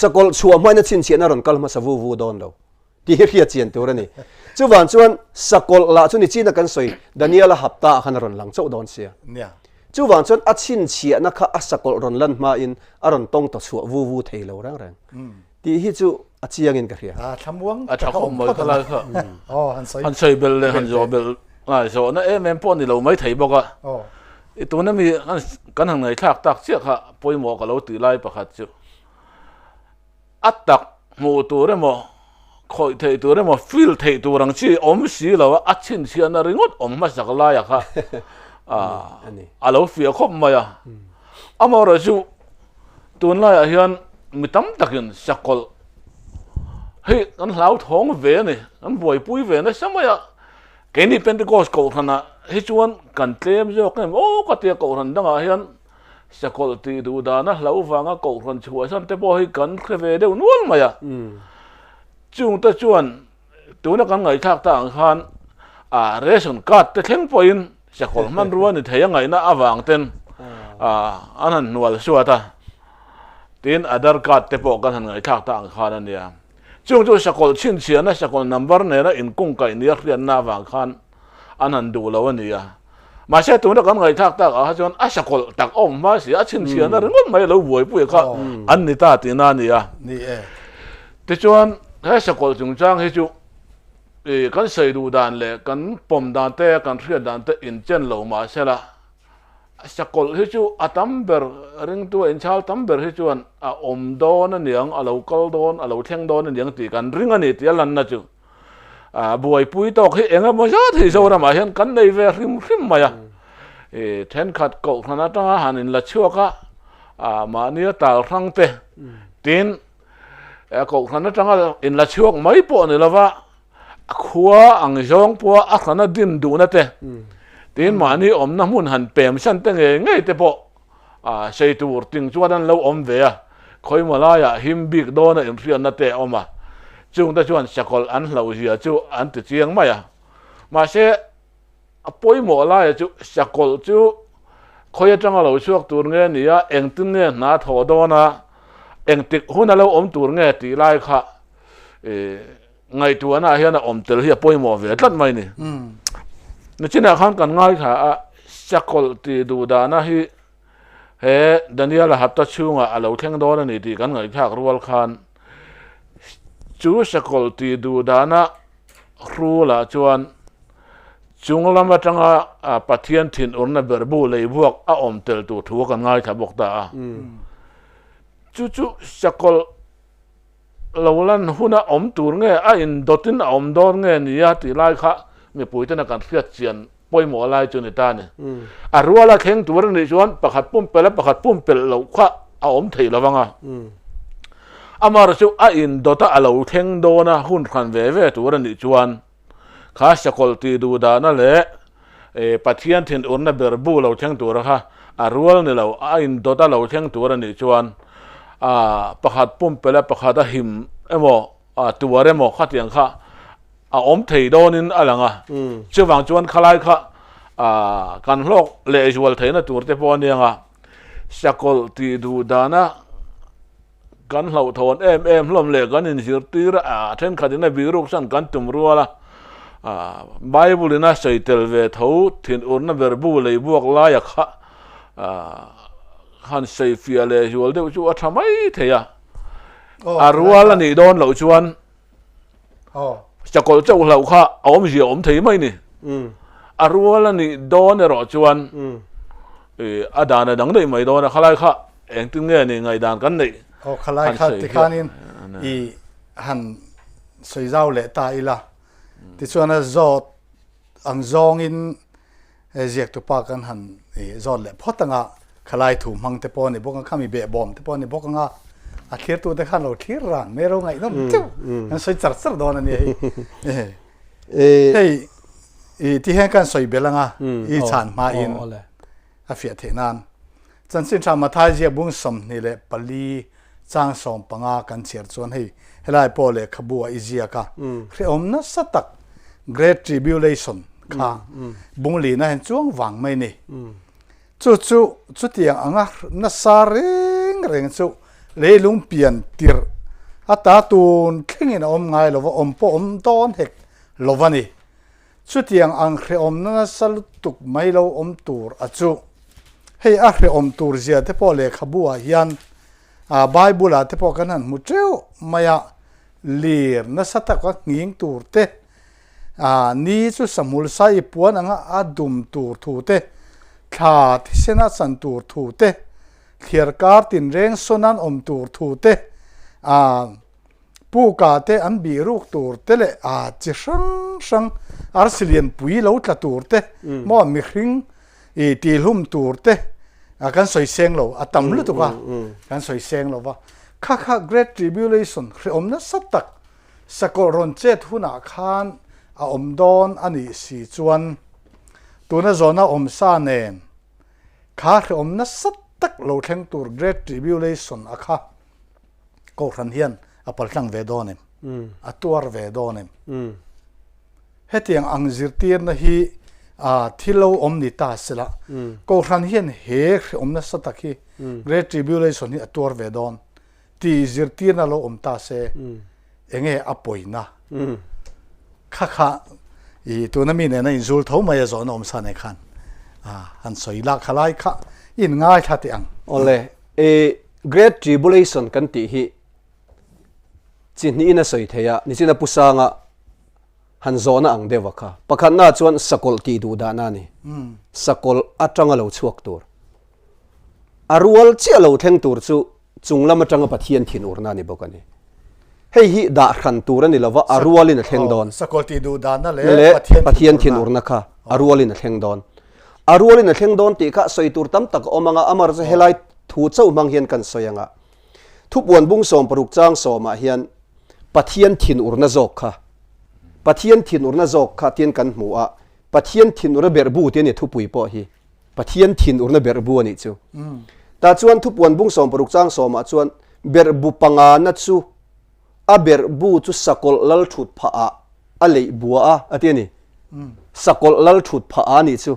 sakol chuwa mai na chin chia na ron kalma savu vu don lo ti hiya chian turani chuwan chuan sakol la chuni china kan soi Daniela hapta khan ron lang chau don sia chuwan chuan a chin chia na kha a sakol ron lan ma in aron tong to chu vu vu theilo rang rang ti hi chu a chiang in ka ria
thamuang
a thakom mo khala kha han sei bel le han zo bel so na em pon ni lo mai thei boka ituna mi kan hang nei thak tak chia kha poimo ka lo ti lai pakhat chu atak mu tu re mo khoi thei tu re mo feel thei tu rang chi om si lo a chin sia na ringot om ma sak la ya kha alo fia khop ma ya amara chu tun la ya hian mitam takin sakol hei kan hlau thong ve ni an boi pui ve na samaya ke ni pentecost ko thana hi chuan kan tlem jo kan o ka te ko ran danga hian sakol ti du da na lau wanga ko ron chua san te bo hi kan khve deu nual maya chung ta chuan tu na kan ngai thak ta ang khan ration card te thleng poin sakol man ruan ni theya ngai na awang ten anan nual suata tin aadhaar card te po kan han ngai thak ta ang khan ania chung chu sakol chin chian na sakol number ne na in kung kai ni rian na wang khan anan du lo ania mà sẽ tụi nó có người thắc ta ở chỗ sakol tak om mà sẽ chin chian na ngon mai lo buổi buổi kha an ni ta tin na nia
ni
te chuan he sakol chung chang he chu kan sei du dan le kan pom dan te kan rian dan te in chen lo ma se la sakol he chu atamber ring tu in chal tamber he chuan om don aniang alo kal don alo theng don aniang ti kan ring ani ti lan na chu buổi pui tóc hi enga mo jat hi zo ra ma hian kan nei ve rim rim ma ya then khat ko khana ta han in la chuaka ma nia tal rang te tin ko khana tanga in la chuak mai po ni lawa khua ang jong po a khana din du na te tin ma ni om na mun han pem san te nge te po sei tur ting chuan lo om ve a khoi mala ya him big do na in rian na te oma chung ta chuan sakol an hlo hia chu an ti chiang mai ma se apoi mo la chu sakol chu khoi atanga lo chuak tur nge nia eng tin nge na tho do na eng tik huna lo om tur nge ti lai kha ngai tu na hian om tel hi apoi mo ve tlat mai ni na china khan kan ngai kha sakol ti du da na hi he daniel hatta chunga alo theng do na ni ti kan ngai thak rual khan chu sakol ti du dana rula chuan chunglama tanga pathian thin urna berbu leibuak a om tel tu thu kan ngai thabok ta chu sakol lolan huna om tur nge a in dotin om dor nge nia ti lai kha mi puitana kan fiat chian poi mo lai chu ni ta ni a ruala kheng tur ni chuan pakhat pum pel lo kha a om thei lawanga amar chu a in dota alo theng do na hun khan ve tur ni chuan kha sakol ti du da na le pathian thin urna berbu lo theng tur kha a rual ni lo a in dota lo theng tur ni chuan pakhat pum pela pakhat a him emo tuar emo khatiang kha a om thei donin alanga chuwang chuan khalai kha kan hlok le jual theina tur te pon anga sakol ti du da na kan hlau thon em hlom le kan in zir tir then khadina biruk san kan tum ruala bible na saitel ve tho thin urna verbu lei buak la ya kha han sei fia le jol de chu athamai theya ruala ni don lo chuan sakol chau hlau kha om ji om thei mai ni ruala ni don ro chuan adana dang dei mai don khalai kha eng tin nge ni ngai dan kan nei
khalai kha ti khanin I han soi zau le ta ila ti chuan zot ang zong in Ziaktu pa kan han zot le photanga khalai thu mang te pon ni bok khami be bom te pon ni bok nga a khir tu te khan lo thlir ran me ro ngai nom tu an soi char don ani hey ti hen kan soi belanga I chan ma in a fia the nan chan sin tha ma thai je bung som ni le pali chang som panga kan cher chuan hei helai po le khabu a izia ka khre om na satak great tribulation kha bung li na hen chuang wang mai ni chu tiang anga na sa reng chu le lung pian tir ata tun thengin om ngai lo om po om don hek lovani chu tiang ang khre om na sal tuk mai lo om tur achu hei a khre om tur zia te po le khabu a hian Bible te po kanan mu treu maya lir na satak ka nging tur te ni chu samul sai puan anga adum tur thu te kha thi sena san tur thu te thiar kar tin reng sonan om tur thu te pu ka te an bi ruk tur te le chi sang arsilian pui lo tla tur te mo mi hring ti lum tur te kan soi seng lo atam lu tu ka kan soi seng lo wa kha great tribulation om na satak sakol ron chet huna khan om don ani si chuan tuna zona om sa nen kha om na ตักเราแทงตัว Great Tribulation อะค่ะก็รันเฮียนอปัลจังเวดอนิมอัตัวเวดอนิมเฮตียงอังจิรตีนนะฮีที่เราอมนิตาสละก็รันเฮียนเฮกอมนัสตักฮี Great Tribulation นี่อัตัวเวดอนที่จิรตีนเราอมตาเซเองอปอยนะค่ะอีตัวนั้นมีเนี่ยนะอินซูลท้ามาจะสอนอมสานในขันหันสวยลักขลายค่ะอินง่ายทัดยัง
โอเลยGreat Tribulation กันตีฮีจินนี่น่ะสวยเทียนี่จินน่ะพุษางะหันโซนอังเดวะค่ะปะขันน่าชวนสกอลตีดูดานานี่สกอลอัตรังเราชวกตัวอารวลเชี่ยเราเทงตัวจูจุงละมาจังปะเทียนทินอุรนานี่บอกกันนี่เฮ้ยฮิดาขันตัวนี่ละว่าอารวลินเทงดอน
สกอลตีดูดานา
เลยปะเทียนทินอุรนะค่ะอารวลินเทงดอนอารวลินเทงดอนตีค่ะสวยตัวตั้มตักอมังอามารจะเฮลัยทูเจ้ามังเฮียนกันสวยงะทุบวนบุ้งสมปรุกจ้างสมาเฮียนปะเทียนทินอุรนะจอกค่ะปะเทียนทินอุรนะจอกค่ะเทียนกันหมูอ่ะปะเทียนทินอุรเบรบูเทียนนี่ทุบปุยปอฮีปะเทียนทินอุรนะเบรบูนี่จูแต่ชวนทุบวนบุ้งสมปรุกจ้างสมาชวนเบรบูปังานัจูอาเบรบูจูสกอลลัลชุดผาอะไรบัวอ่ะเทียนี่สกอลลัลชุดผานี่จู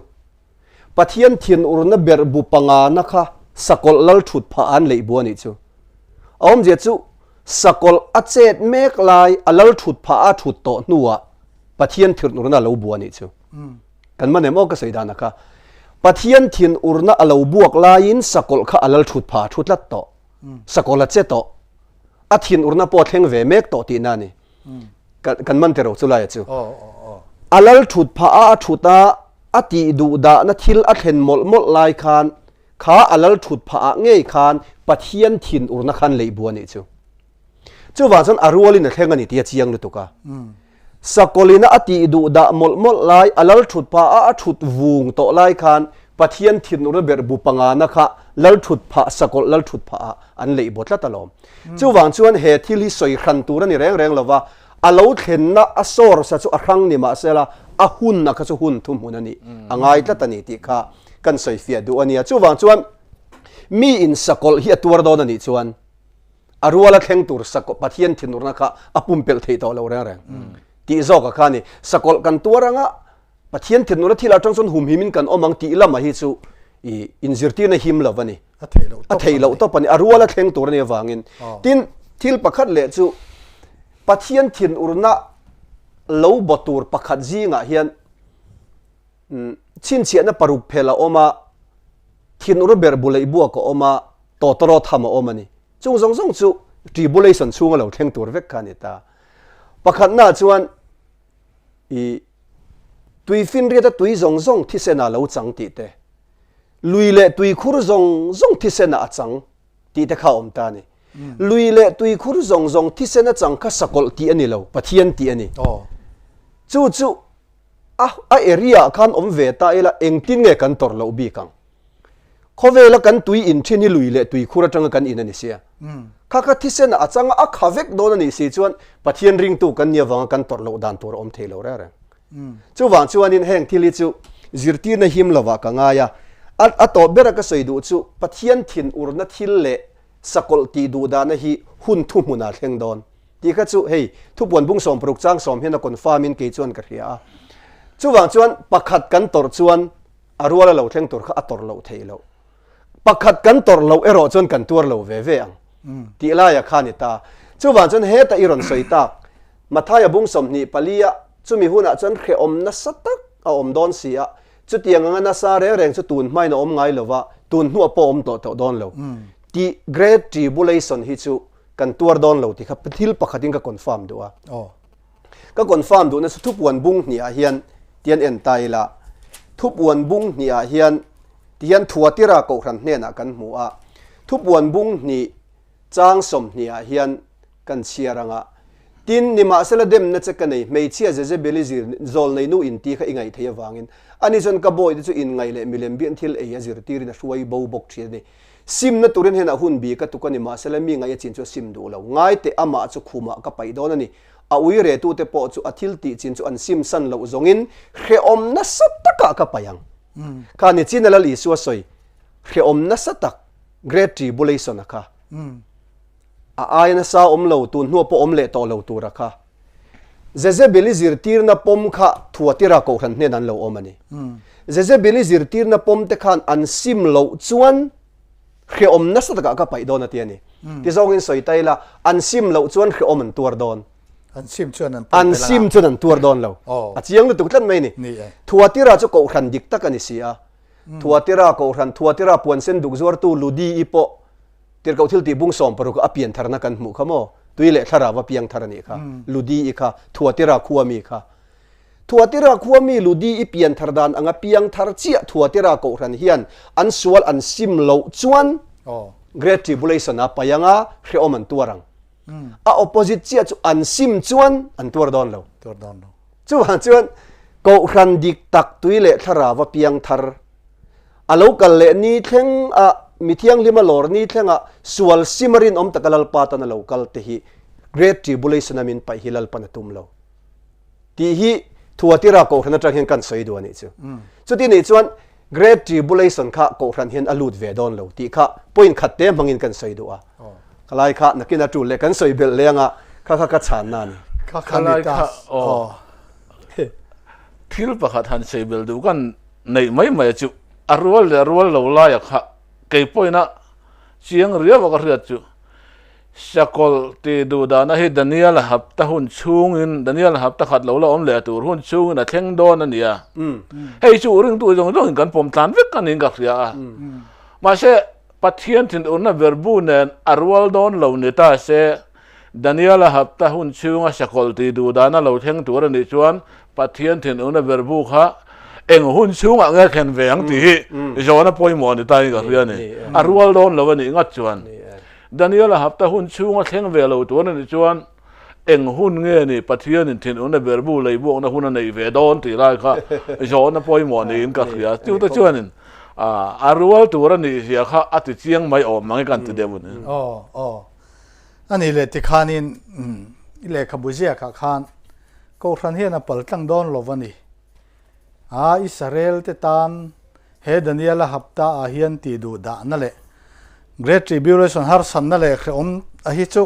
ปะเทียนทินอุรนะเบรบูปังานะคะสกอลลัลชุดผาอันเลยบัวนี่จูอมเจจูสกอลอัจเจดเมกลายอัลลัลชุดผาชุดโตนัวปะเทียนทินอุรนะเลวบัวนี่จูกันมันเนี่ยมอกก็ใส่ดานะคะปะเทียนทินอุรนะเลวบวกลายินสกอลข้าอัลลัลชุดผาชุดลัดโตสกอลอัจเจโตอัทินอุรนะปอดเฮงเวเมกโตตีนานี่กันมันเตโรจุลายจูอัลลัลชุดผาชุดตาอติดูดานะทิลอัดเห็นหมดลายคานข้าอัลลัลชุดผาเงยคานปะเทียนทินอุรนะคันเลยบัวนี่จูว่าฉันอารวลินเทงกันนี่ที่เชียงลุตุกะสกอลินะอติดูดาหมดลายอัลลัลชุดผาชุดวุงโตลายคานปะเทียนทินอุรเบรบุปังานะคะลัลชุดผาสกอลลัลชุดผาอันเลยบทละตลอมจูว่าชวนเหตุที่ลิสอยขันตัวนี่แรงๆแล้วว่าอัลลัลเห็นนะอัสอร์สัจอัครั้งนี่มาเสละอาหุนนะก็จะหุนทุ่มหุนนี่อ่างไงละตันนี่ที่ข้ากันสอยเฟียดูอันนี้จูว่าชวนมีอินสกอลเฮียตัวโดนนี่ชวนอารวละแข่งตัวสกอลปะเทียนทินุรนะคะอปุ่มเปลเทต่อเราแรงๆที่จอกกันนี่สกอลกันตัวรังะปะเทียนทินุรที่เราจังสนหุมหิมินกันอมังตีละมาฮิจูอินซิรตีนะหิมละวันนี้อัฐเฮลตัวปนี่อารวละแข่งตัวนี่วางินทินทิลประคัดเลจูปะเทียนทินุรนะเลวบตูร์ประคัดจีงะเฮียนชินเชียนปรุกเพลาออกมาทินอุรเบรบุเลยบัวก็ออกมาต่อตรอทำออกมานี่จงจูทริบุเลชันช่วงเราเทงตัวเวกกันนี่ตาประคันน่าชวนตุยฟินเรียดตุยที่เสนาเราจังตีเตลุยเล่ตุยคุรที่เสนาจังตีเตข้าอมตานี่ลุยเล่ตุยคุรที่เสนาจังข้าสกอลตีอันนี้เราปะเทียนตีอันนี้จูเอเรียคันอมเวตาเอละเองตินเงกันตอร์เราบีกังเขาเวลากันตุยอินที่นี่ลุยเล่ตุยคุรจังกันอินนี่เสียข้าที่เสนาจังข้าเวกโดนนี่สิจวนปะเทียนริงตูกันเนี่ยวังกันตอร์เราดันตัวอมเทเราแรงจูวังจวนนินแห่งที่ลิจูจิรตีนหิมละวะกังายาอัตโตเบรกสวยดูจูปะเทียนทินอุรนัทิลเล่สกอลตีดูดานฮีหุ่นทุ่มุนาเทงดอนที่ข้าจูเฮ้ยทุบวนบุ้งสมปรุกจ้างสมเห็นคนฟ้ามินเกจวนกันเฮียจูวังจวนประคัดกันตอร์จวนอรัวเราเทงตอร์ข้าอัตอร์เราเทเราประคัดกันตอร์เราเอรอจวนกันตัวเราเวเวงที่ลายขานิตาจูวังจวนเฮตาอิรอนสวยตากมาทายบุ้งสมนี่ปลียจูมีหุ่นจวนเขอมนัสตักเอาอมดอนเสียจุดยังงั้นนัสาเร่แรงจุดตูนไม่นอมไงเลยวะตูนหัวปอมโตดอนเลวที่ Great Tribulation ฮิจูกันตัวดอนเลวที่ครับทิลปักขัดิงก็คอนเฟิร์มดูก็คอนเฟิร์มดูนะทุบวันบุ้งนี่เฮียนเตียนเอ็นไตละทุบวันบุ้งนี่เฮียนเตียนทัวติราโกรันเนี่ยนะกันหัวทุบวันบุ้งนี่จ้างสมนี่เฮียนกันเชียรังตินนิมาเสลเดมนัดกันนี่ไม่เชื่อจะเบลิซิร์โซลในนู่อินตีเขาอิงไงเทียววางินอันนี้จนกระโบยที่จะอินไงเลยมิเลมเบียนทิลเอียซิร์ตีรินะช่วยบ่บกเชียนี่ซิมนัดตัวเรนเห็นหุ่นบีก็ตุกันนิมาเสลมีไงจินจะซิมดูแล้วง่ายแต่อามาจะคุมก็ไปโดนนี่เอาวิเรตุเตปอจะอธิลติจินจะอันซิมสันเราจงอินเขอมนัสตักก็ไปยังการนี่จินละลีสัวสวยเขอมนัสตัก great tribulation aka ai na sa lo tu nu po le to lo tu ra kha Jezebel zirtir na pom kha thuatira ko khan ne nan lo omani Jezebel zirtir na pom te khan an sim lo chuan khe om na sa ka pai don ati ani ti zongin soi taila an sim lo chuan khe om an tur don
an sim chuan
an tur don lo a chiang lu tu tlan mai ni thuatira chu ko khan dik tak ani sia thuatira ko khan thuatira puan sen duk zuar tu ludi ipo tir kau thil ti bung som paru ko apian tharna kan mu khamo tuile thara wa piang tharani kha ludi i kha thuatira khuami kha thuatira khuami ludi i pian thardan anga piang thar chia thuatira ko ran hian an sual an sim lo chuan great tribulation a payanga hre oman tuarang a opposite chia chu an sim chuan an tur don lo chu han chuan ko ran dik tak tuile thara wa piang thar alo kal le ni thleng a mithiang lima lor ni thlenga sual simarin om takalal patana local te hi great tribulation amin pai hilal panatum lo ti hi thuatira ko khana tang hen kan soi do ani chu chu ti ni chuan great tribulation kha ko ran hen alut ve don lo ti kha point khatte mangin kan soi do a kalai kha nakina tu le kan soi bel lenga kha ka chan na ni
kalai kha thil pakhat han sei bel du kan nei mai chu arwal lo la ya kha kei poina chiang ria wa ka riat chu sakol ti du da na hi Daniel hapta hun chung in Daniel hapta khat lo la om le tur hun chung na theng don ania hei chu ring tu jong kan pom tan vek kan in ka ria ma se pathian thin urna verbu nen arwal don lo ni ta se Daniel hapta hun chung a sakol ti du da na lo theng tur ani chuan pathian thin urna verbu kha eng hun chung a nga khen veng ti zona poimo ni tai ga ria ni arwal don lo ni ngat chuan Daniel hapta hun chung a thleng ve lo tu ni chuan eng hun nge ni pathian in thin una verbu leibu na hun nei ve don ti lai kha zona poimo ni in ka ria tu ta chuan in arwal tu ra ni sia kha ati chiang mai om mang kan ti demun
ani le ti khanin Lehkhabu zia kha khan ko ran hian a pal tlang don lo wani Israel te tan he Daniel hapta a hian ti du da na le great tribulation har san na le khe om a hi chu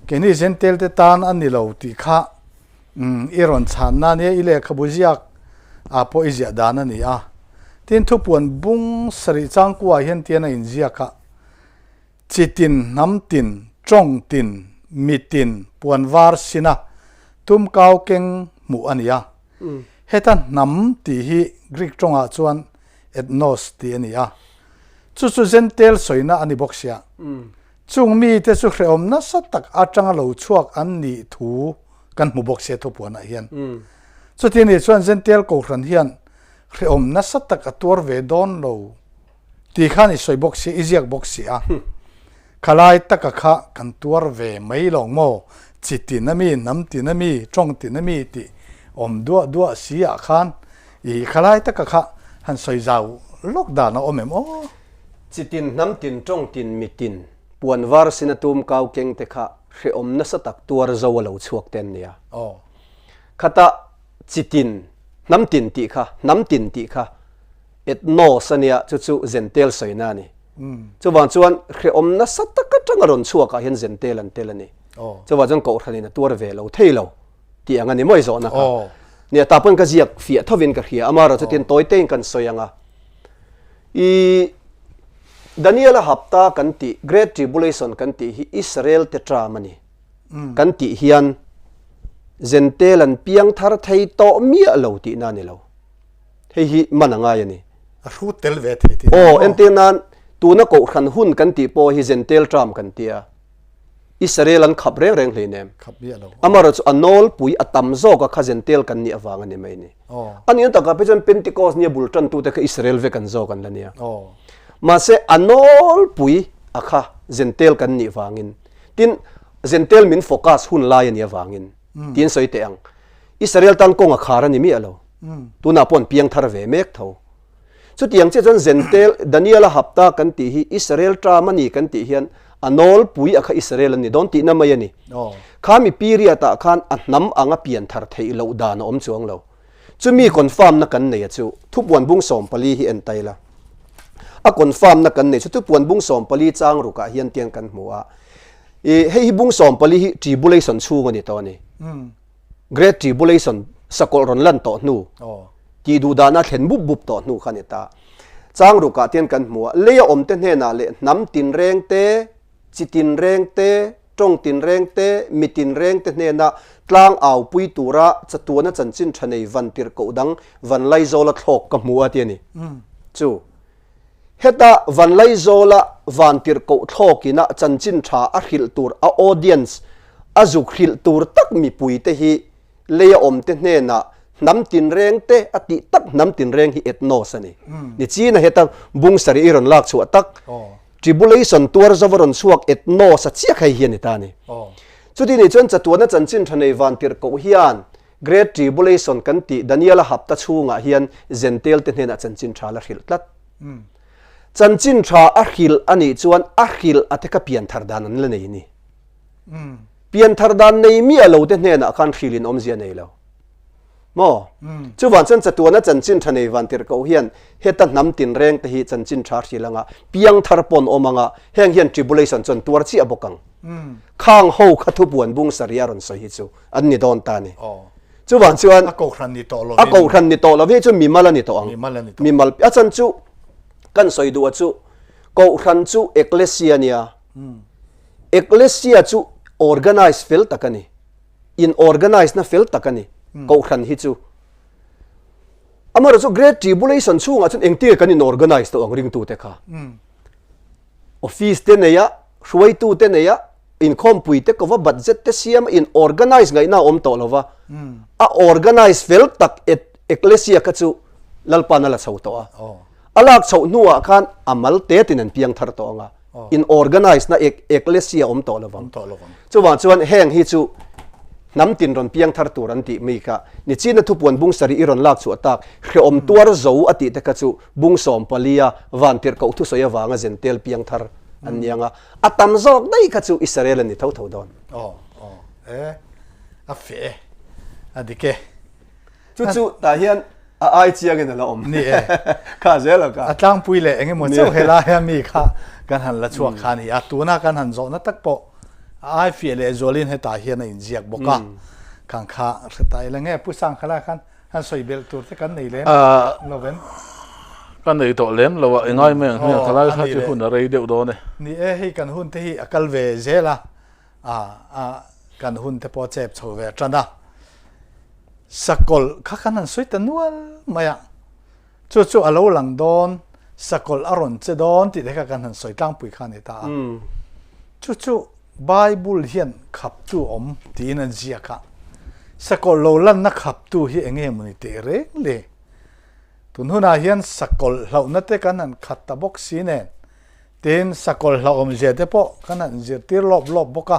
keni zentel te tan an ni lo ti kha iron chan na ne Lehkhabu zia a po izia da na ni a tin thu puan bung sari chang kwa hian tian a in zia kha chitin namtin chongtin mitin puan var sina tum kau keng mu ania hetan nam ti hi Greek tonga chuan ethnos ti ania chu zentel soina ani boxia chung mi te chu hreom na satak atanga lo chuak an ni thu kan mu boxe thu puana hian chu ti ni chuan zentel ko ran hian hreom na satak atur ve don lo ti khani soi boxi iziak boxia khalai taka kha kan tur ve mai long mo chitinami namtinami chongtinami ti om dua sia khan I khalai taka kha han soi zau lockdown na omem
chitin namtin chongtin mitin puan var sinatum kau keng te kha hre om na satak tuar zawalo chuak ten nia khata chitin namtin ti kha et no sania chu zentel soina ni chu wan chuan hre om na satak tangaron chuaka hian zentel an telani chu wa jang ko thani na tuar ve lo theilo ti angani moi zo na nia tapon ka ziak fia thovin ka khia amara chutin toiteng kan soyanga I Daniel hapta kan ti great tribulation kan ti hi Israel te tramani kan ti hian zentel an piang thar thei to mi lo ti na ni lo hei hi mananga yani
ru tel ve the ti
entenan tu na ko khan hun kan ti po hi zentel tram kan tia Israel an khap reng hleinem amara chu anol pui atam zo ka khazentel kan ni awanga ni mai ni ani anta ka pejan Pentecost ni bultan tu te ka Israel ve kan zo kan lania ma se anol pui akha zentel kan ni wangin tin zentel min focus hun lai ni awangin tin soi te ang Israel tan ko nga khara ni mi alo tu na pon piang thar ve mek tho chu tiang che jon zentel Daniel hapta kan ti hi Israel tra mani kan ti hian anol pui akha Israel ni don ti na mai ani khami piria ta khan annam anga pian thar thei lo da na om chuang lo chumi confirm na kan nei chu thupwan bung som pali hi en taila a confirm na kan nei chu tu puan bung som pali chang ru ka hian tiang kan hmua hei bung som pali hi tribulation chunga ni to ni great tribulation sakol ron lan to nu ti du da na thlen bup bup to nu khanita chang ru ka tian kan hmua leya om te hne na le nam tin reng te chitin reng te trong tin reng te mitin reng te hne na tlang au pui tura chatuana chanchin thanei van tir ko dang van lai zola thlok ka hmua ti ni chu heta van lai zola van tir ko thlokina chanchin tha a khil tur a audience a zu khil tur tak mi pui te hi leya om te hne na nam tin reng te ati tak nam tin reng hi etnos ani ni china heta bung sari iron lak chu tak tribulation tuar zavaron suak etnos a chia khai hian ta ni chuti ni chon chatuana chanchin thanei van tir ko hian great tribulation kan ti daniela hapta chunga hian zentel te hna chanchin thala khil tlat chanchin tha a khil ani chuan a khil ateka pian thardan an le nei ni pian thardan nei mi alo te hna khan khilin om zia nei lo mo chu wan chan chatuana chanchin thanei van tir ko hian heta nam tin reng te hi chanchin thar hilanga piang thar pon omanga heng hian tribulation chon tuar chi abokang khang ho khathu puan bung saria ron so hi chu an ni don ta ni chu wan chuan
a ko khran ni to lo
a ko khran ni to lo ve chu mi mal ani to ang mi mal a chan chu kan soi du chu ko khran chu ecclesia nia ecclesia chu organize fel takani in organize na fel takani ko khran hi chu amara chu great tribulation chu nga chun engti kan in organize to ang ring tu te kha office te ne ya hruai tu te ne ya income pui te ko va budget te siam in organize ngai na om to lova a organize fel tak ecclesia ka chu lalpana la chho to a alak chho nuwa khan amal te tin an piang thar to nga in organize na ecclesia om to lova chu wa chuan heng hi chu nam tin ron piang thar tur an ti mi ka ni china thu puan bung sari iron lak chu atak hre om tuar zo ati te ka chu bung som palia van tir ko thu soya wanga zentel piang thar an nianga atam zok dai ka chu israel ni thau thau don
a fe adike
chu ta hian a ai chiang in la om
ni
kha zela ka
atlang pui le enge mo chau hela ya mi kha kan han la chuak khan hi atuna kan han zo na tak po ai feel e zolin heta hian in ziak boka kan kha reta ile nge pusang khala khan han soi bel tur te kan nei le noven
kan nei to lem lo wa engai me thala kha chi hun rei deu do ne
ni hei kan hun te hi akal ve zela kan hun te po chep chho ve trana sakol kha kan han soi tanual maya chu alo lang don sakol aron che don ti de ka kan han soi tlang pui khan eta chu Bible hian khap tu om tin an zia ka sakol lo lan na khap tu hi enge muni te re le tun huna hian sakol hlau na te kan an khat ta box sine ten sakol hlau om je te po kan an je tir lob boka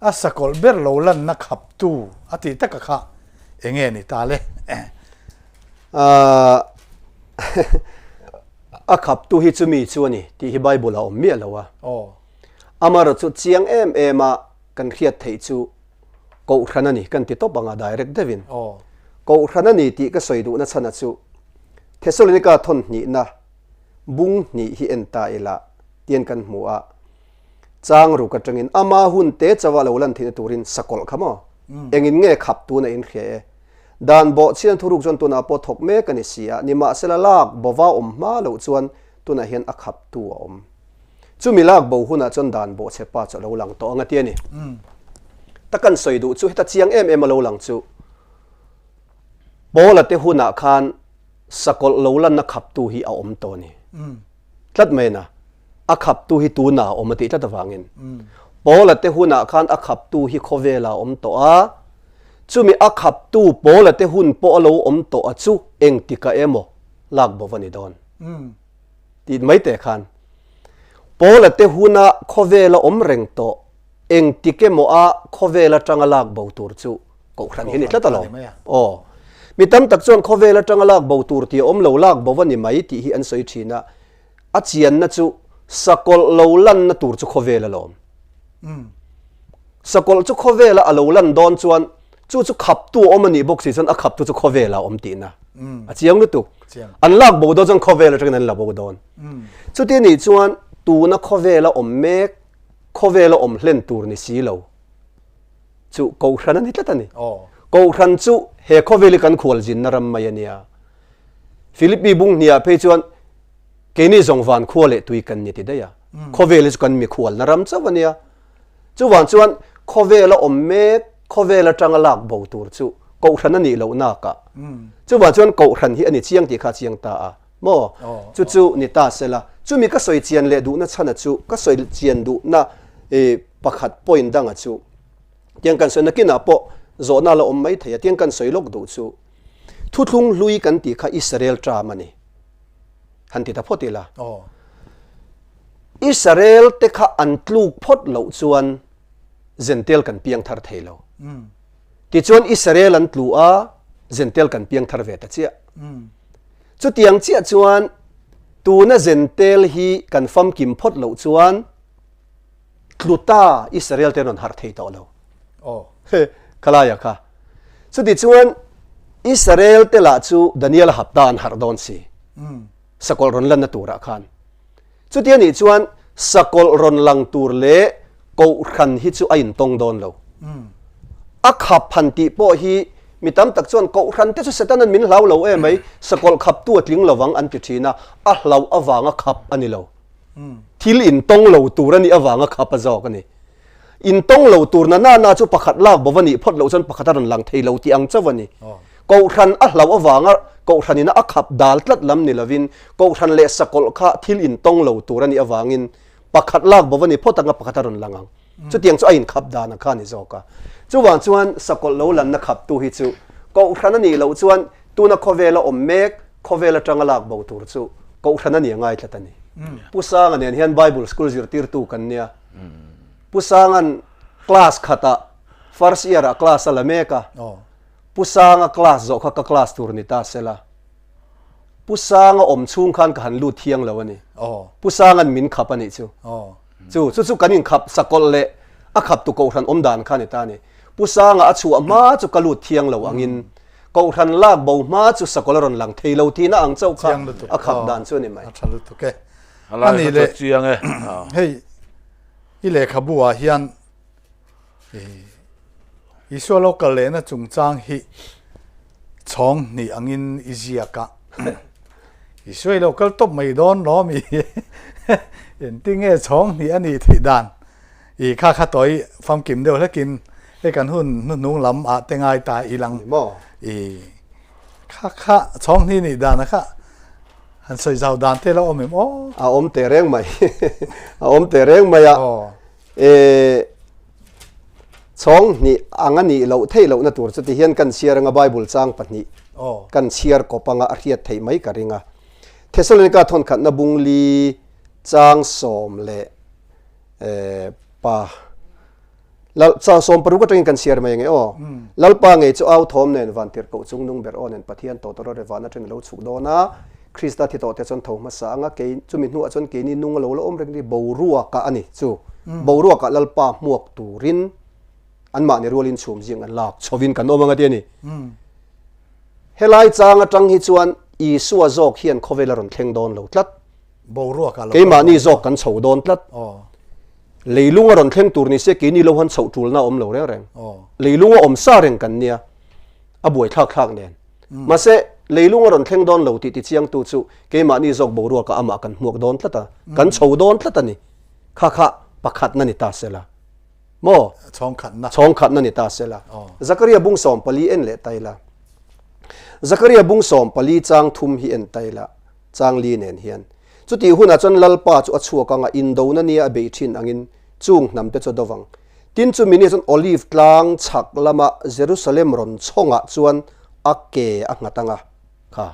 a sakol ber lo lan na khap tu ati ta ka kha enge ni ta le
a khap tu hi chumi chu ni ti hi Bible a om mi alowa amara chu chiang ma kan khiat thei chu ko khanani kan ti to banga direct devin ko khanani ti ka soidu na chana chu Thessalonica thon ni na bung ni hi enta ila tian kan hmua chang ru ka tangin ama hun te chawa lo lan thina turin sakol khamo engin nge khap tu na in khe dan bo chian thuruk jon tu na po thok me kan sia ni ma sela lak bowa ma lo chuan tu na hian a khap tu om chu milak bo huna chon dan bo chepa cha lo lang to anga tiani takan soidu chu heta chiang lo lang chu bola te huna khan sakol lo lan na khap tu hi a om to ni tlat me na a khap tu hi tu na om ti tlat wangin bola te huna khan a khap tu hi khovela om to a chu mi a khap tu bola te hun po lo om to a chu eng tika emo lak bo vani don ti mai te khan Pola te huna khovela om reng to eng tike mo a khovela tangalak bo tur chu ko khran hi ni tlatalo mi tam tak chon khovela tangalak bo tur ti om lo lak bo wani mai ti hi an soi thina a chian na chu sakol lo lan na tur chu khovela lom sakol chu khovela alo lan don chuan chu khap tu omani box season a khap tu chu khovela om ti na a chiang lu tu an lak bo do jong khovel atang nan la bo don chu ti ni chuan tu na khovela om mek khovela om hlen tur ni si lo chu ko hran ani tlatani ko hran chu he khoveli kan khol jin naram mai ania philippi bung nia pe chuan ke ni zong van khole tui kan ni ti da ya khoveli chu kan mi khol naram chawania chu wan chuan khovela om mek khovela tanga lak bo tur chu ko hran ani lo na ka chu wan chuan ko hran hi ani chiang ti kha chiang ta a mo chu ni ta sela chu mi ka soi chian le du na chana chu ka soi chian du na pakhat point danga chu tiang kan soi na kina po zo na la om mai thaya tiang kan soi lok du chu thu thlung lui kan ti kha Israel tra mani han ti ta photila Israel te kha an tluk phot lo chuan zentel kan piang thar theilo ti chuan Israel an tlu a zentel kan piang thar ve ta chia chu tiang chia chuan tu na zentel hi kan fam kim phot lo chuan tluta Israel te non har thei to lo khalaya kha chu ti chuan Israel te la chu Daniel hapdan har don si sakol ron lan na tura khan chu ti ani chuan sakol ron lang tur le ko khan hi chu ain tong don lo a khap phan ti po hi mi tam tak chuan ko khan te chu setan an min hlau lo e mai sakol khap tu atling lawang an ti thina a hlau awanga khap ani lo thil in tong lo tur ani awanga khap a jok ani in tong lo tur na chu pakhat lak bawani phot lo chan pakhat ron lang thei lo ti ang chawani ko khan a hlau awanga ko khan ina a khap dal tlat lam ni lovin ko khan le sakol kha thil in tong lo tur ani awangin pakhat lak bawani photanga pakhat ron langang chu tiang chu ain khap da na kha ni zoka chu wan chuan sakol lo lan na khap tu hi chu ko khan ani lo chuan tu na khovela om mek khovela tanga lak bo tur chu ko khan ani ngai tlatani pusang an hian Bible school zir tir tu kan nia pusangan class khata first year a class ala meka pusanga class zo kha ka class tur ni ta sela pusanga om chung khan ka han lu thiang lawani pusangan min khapani chu kanin khap sakol le a khap tu ko ran om dan khan ta ni pusanga a chu ma chu ka lu thiang lo angin ko ran lak bo ma chu sakol ron lang thei lo thi na ang chau kha a khap dan chu ni mai
chalu tu ke
ani le chiang e
hei i Lehkhabu a hian iso local le na chungchang hi chong ni angin iziaka iso local top mai don no mi en ting e chong ni ani thei dan i kha toi fam kim deu la kin e kan hun nung lam a tengai ta ilang
mo
i kha chong ni dan na kha han soi zau dan te lo om
a om te reng mai a om te reng mai a chong ni angani lo thei lo na tur chu ti hian kan share nga Bible chang pahni kan share ko panga a riat thei mai ka ringa Thessalonica thon khat na bungli chang som le pa lal cha som paru ka teng kan share mai nge lalpa nge chu au thom nen van tir ko chung nung ber on en pathian to to re van ateng lo chu do na Krista thi to te chon thoma sa anga ke chumi nu achon ke ni nung lo om reng ri bo ruwa ka ani chu bo ruwa ka lalpa muak turin an ma ni rolin chum jing an lak chovin kan omanga te ni helai chang atang hi chuan I suwa zok hian khovela ron thleng don lo tlat
bo ruwa ka lo
ke ma ni zok kan chho don tlat leilunga ron thleng tur ni se ke ni lo han chho tul na om lo reng leilunga om sa reng kan nia a buai thak nen ma se leilunga ron thleng don lo ti chiang tu chu ke ma ni zok bo ruwa ka ama kan muak don tlata kan chho don tlata ni kha pakhat na ni ta sela mo chong khat na ni ta sela Zakaria bung som pali en le taila Zakaria bung som pali chang thum hi en taila chang li nen hian chuti huna chon lalpa chu achua ka nga in do na ni a be thin angin chung nam te chu dowang tin chu mini chon olive tlang chak lama Jerusalem ron chonga chuan ake a ngatanga kha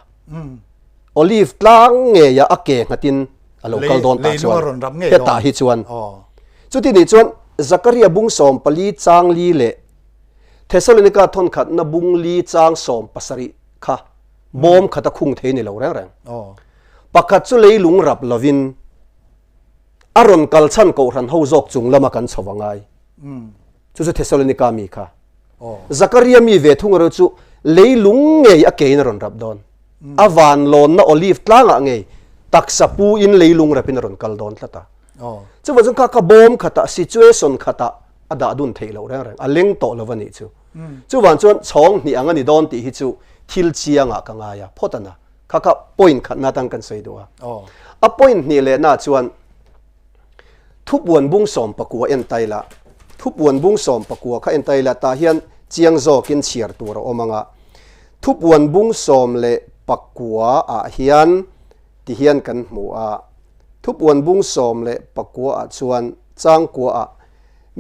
olive tlang nge ya ake ngatin a local don ta chuan heta hi chuan chuti ni chuan Zakaria bung som pali chang li le Thessalonica thon khat na bung li chang som pasari kha bom khata khung thei ni lo reng pakhat chu leilung rap lovin aron kalchan ko ran ho jok chung lama kan chawangai chu Thessalonica mi kha Zakaria mi ve thung ro chu leilung nge a ke na ron rap don avan lon na olive tlanga nge taksapu in leilung rapin ron kaldon tlata chu wa jong ka bom khata situation khata ada dun theilo reng aleng to lovani chu wan chuan chong ni angani don ti hi chu thil chianga ka nga ya photana kha point khatna tang kan sei do a point ni le na chuan thubuan bung som pakua en taila thubuan bung som pakua kha en taila ta hian chiang zo kin chiar tur omanga thubuan bung som le pakua a hian ti hian kan mu a thubuan bung som le pakua a chuan chang kwa a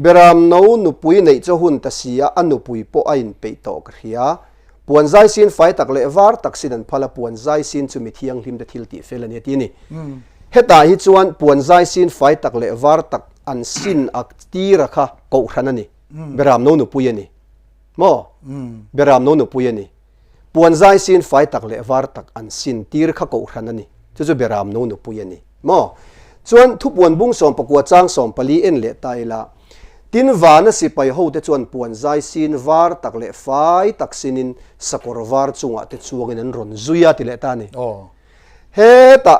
beram no nupui nei cho hun ta sia anupui po ain pe to khria puan zai sin fai tak le var tak sin an phala puan zai sin chu mi thiang hlim de thil ti felani ti ni heta hi chuan puan zai sin fai tak le var tak an sin ak ti rakha ko khanani beram no nupui ani mo beram no nupui ani puan zai sin fai tak le var tak an sin tir kha ko khanani chu beram no nupui ani mo chuan thu puan bung som pakua chang som pali en le taila tin vana si pai ho te chuan puan zai sin var tak le fai tak sinin sakor var chunga te chuangin an ron zuya ti le ta ni he ta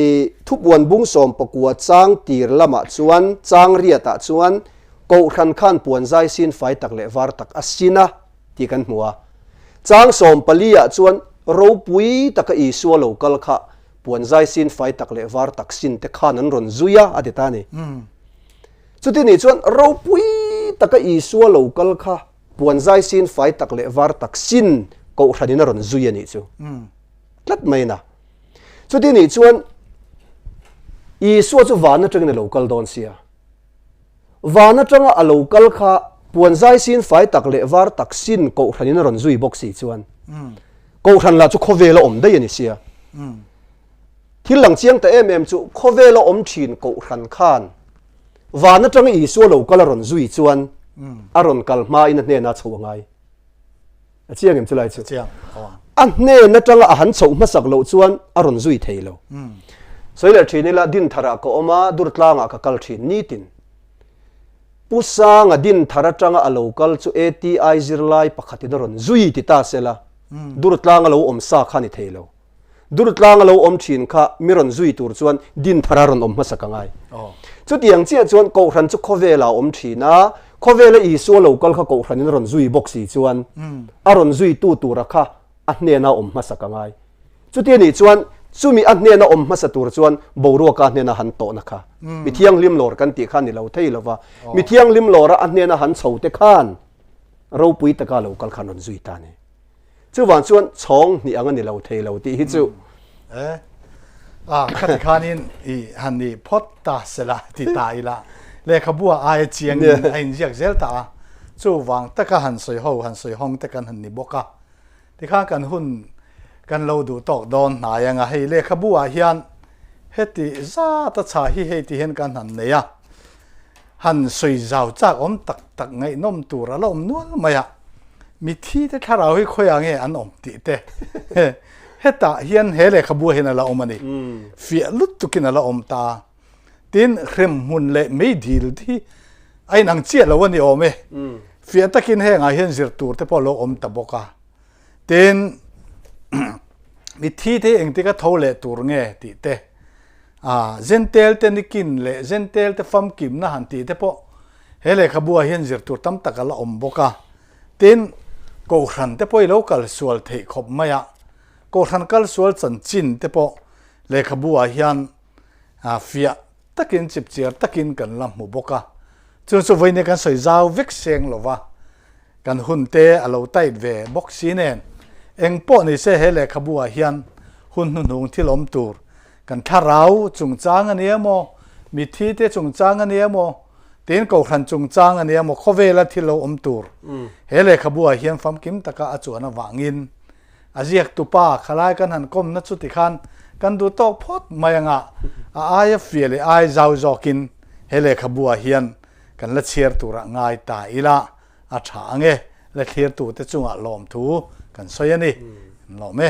e thu puan bung som pakua chang tir lama chuan chang ria ta chuan ko khan khan puan zai sin fai tak le var tak asina ti kan hmuwa chang som palia chuan ro pui taka i suwa local kha puan zai sin fai tak le var tak sin te khan an ron zuya adita ni chuti ni chuan ro pui taka i suwa local kha puan zai sin fai tak le var tak sin ko thadina ron zuya ni chu tlat mai na chuti ni chuan i suwa chu wana tang na local don sia wana tanga a local kha puan zai sin fai tak le var tak sin ko thadina ron zui box si chuan ko than la chu khovela om dai ani sia thil lang chiang ta chu khovela om thin ko than khan vana tang i so lo kalaron zui chuan aron kal ma in hne na chhuangai a chiang em chulai chu
chiang
a hne na tanga a han chho ma sak lo chuan aron zui theilo soila thinila din thara ko oma durtlanga ka kal thin ni tin pusanga din thara tanga a local chu ati zirlai pakhatin ron zui ti ta sela durtlanga lo om sa khani theilo durtlanga lo om thin kha miron zui tur chuan din thara ron om ma sakangai chu tiang chia chuan ko ran chu khovela om thina khovela i so local kha ko ranin ron zui boxi chuan aron zui tu rakha a hne na om ma sakangai chu ti ni chuan chumi a hne na om ma sa tur chuan boru ka hne na han to na kha mi thiang lim lor kan ti khan ni lo thei lova mi thiang lim lora a hne na han chho te khan ro pui ta ka local khan ron zui ta ni chu wan chuan chong ni anga ni lo thei lo ti hi chu
khati khanin I hanni photta sela ti taila Lehkhabu ai chiang in jiak zel ta chu wang taka han soi hong te kan hanni boka ti kha kan hun kan lo du tok don na yanga hei Lehkhabu hian heti za ta cha hi hei ti hen kan han ne ya han soi zau chak om tak ngai nom tur ala om nual maya mi thi te tharau hi khoyange an om ti te heta hian he Lehkhabu hen ala omani fia lut tukin ala om ta tin rem mun le mei dil thi ai nang chia lo ani ome fia takin he nga hian zir tur te polo om ta boka tin mi thi te eng te ka thole tur nge ti te zentel te nikin le zentel te fam kim na han ti te po he Lehkhabu hian zir tur tam takala om boka tin ko ran te poi local sual thei khop maya ko ran kal sual chan chin te po Lehkhabu hian fia takin chip chiar takin kan lam mu boka chu chu voine kan soi zau vek seng lova kan hun te alo tait ve box sinen eng po ni se he Lehkhabu hian hun hung thilom tur kan tharau chungchang aniamo mi thi te chungchang aniamo tin ko khan chungchang aniamo khovela thilo om tur he Lehkhabu hian fam kim taka achuana wangin Ziaktu pa khalai kan han kom na chuti khan kan du tok phot mayanga aya fiele ai zau zokin he Lehkhabu hian kan la chiar tura ngai ta ila a tha ange la thlir tu te chunga lom thu kan soyani lome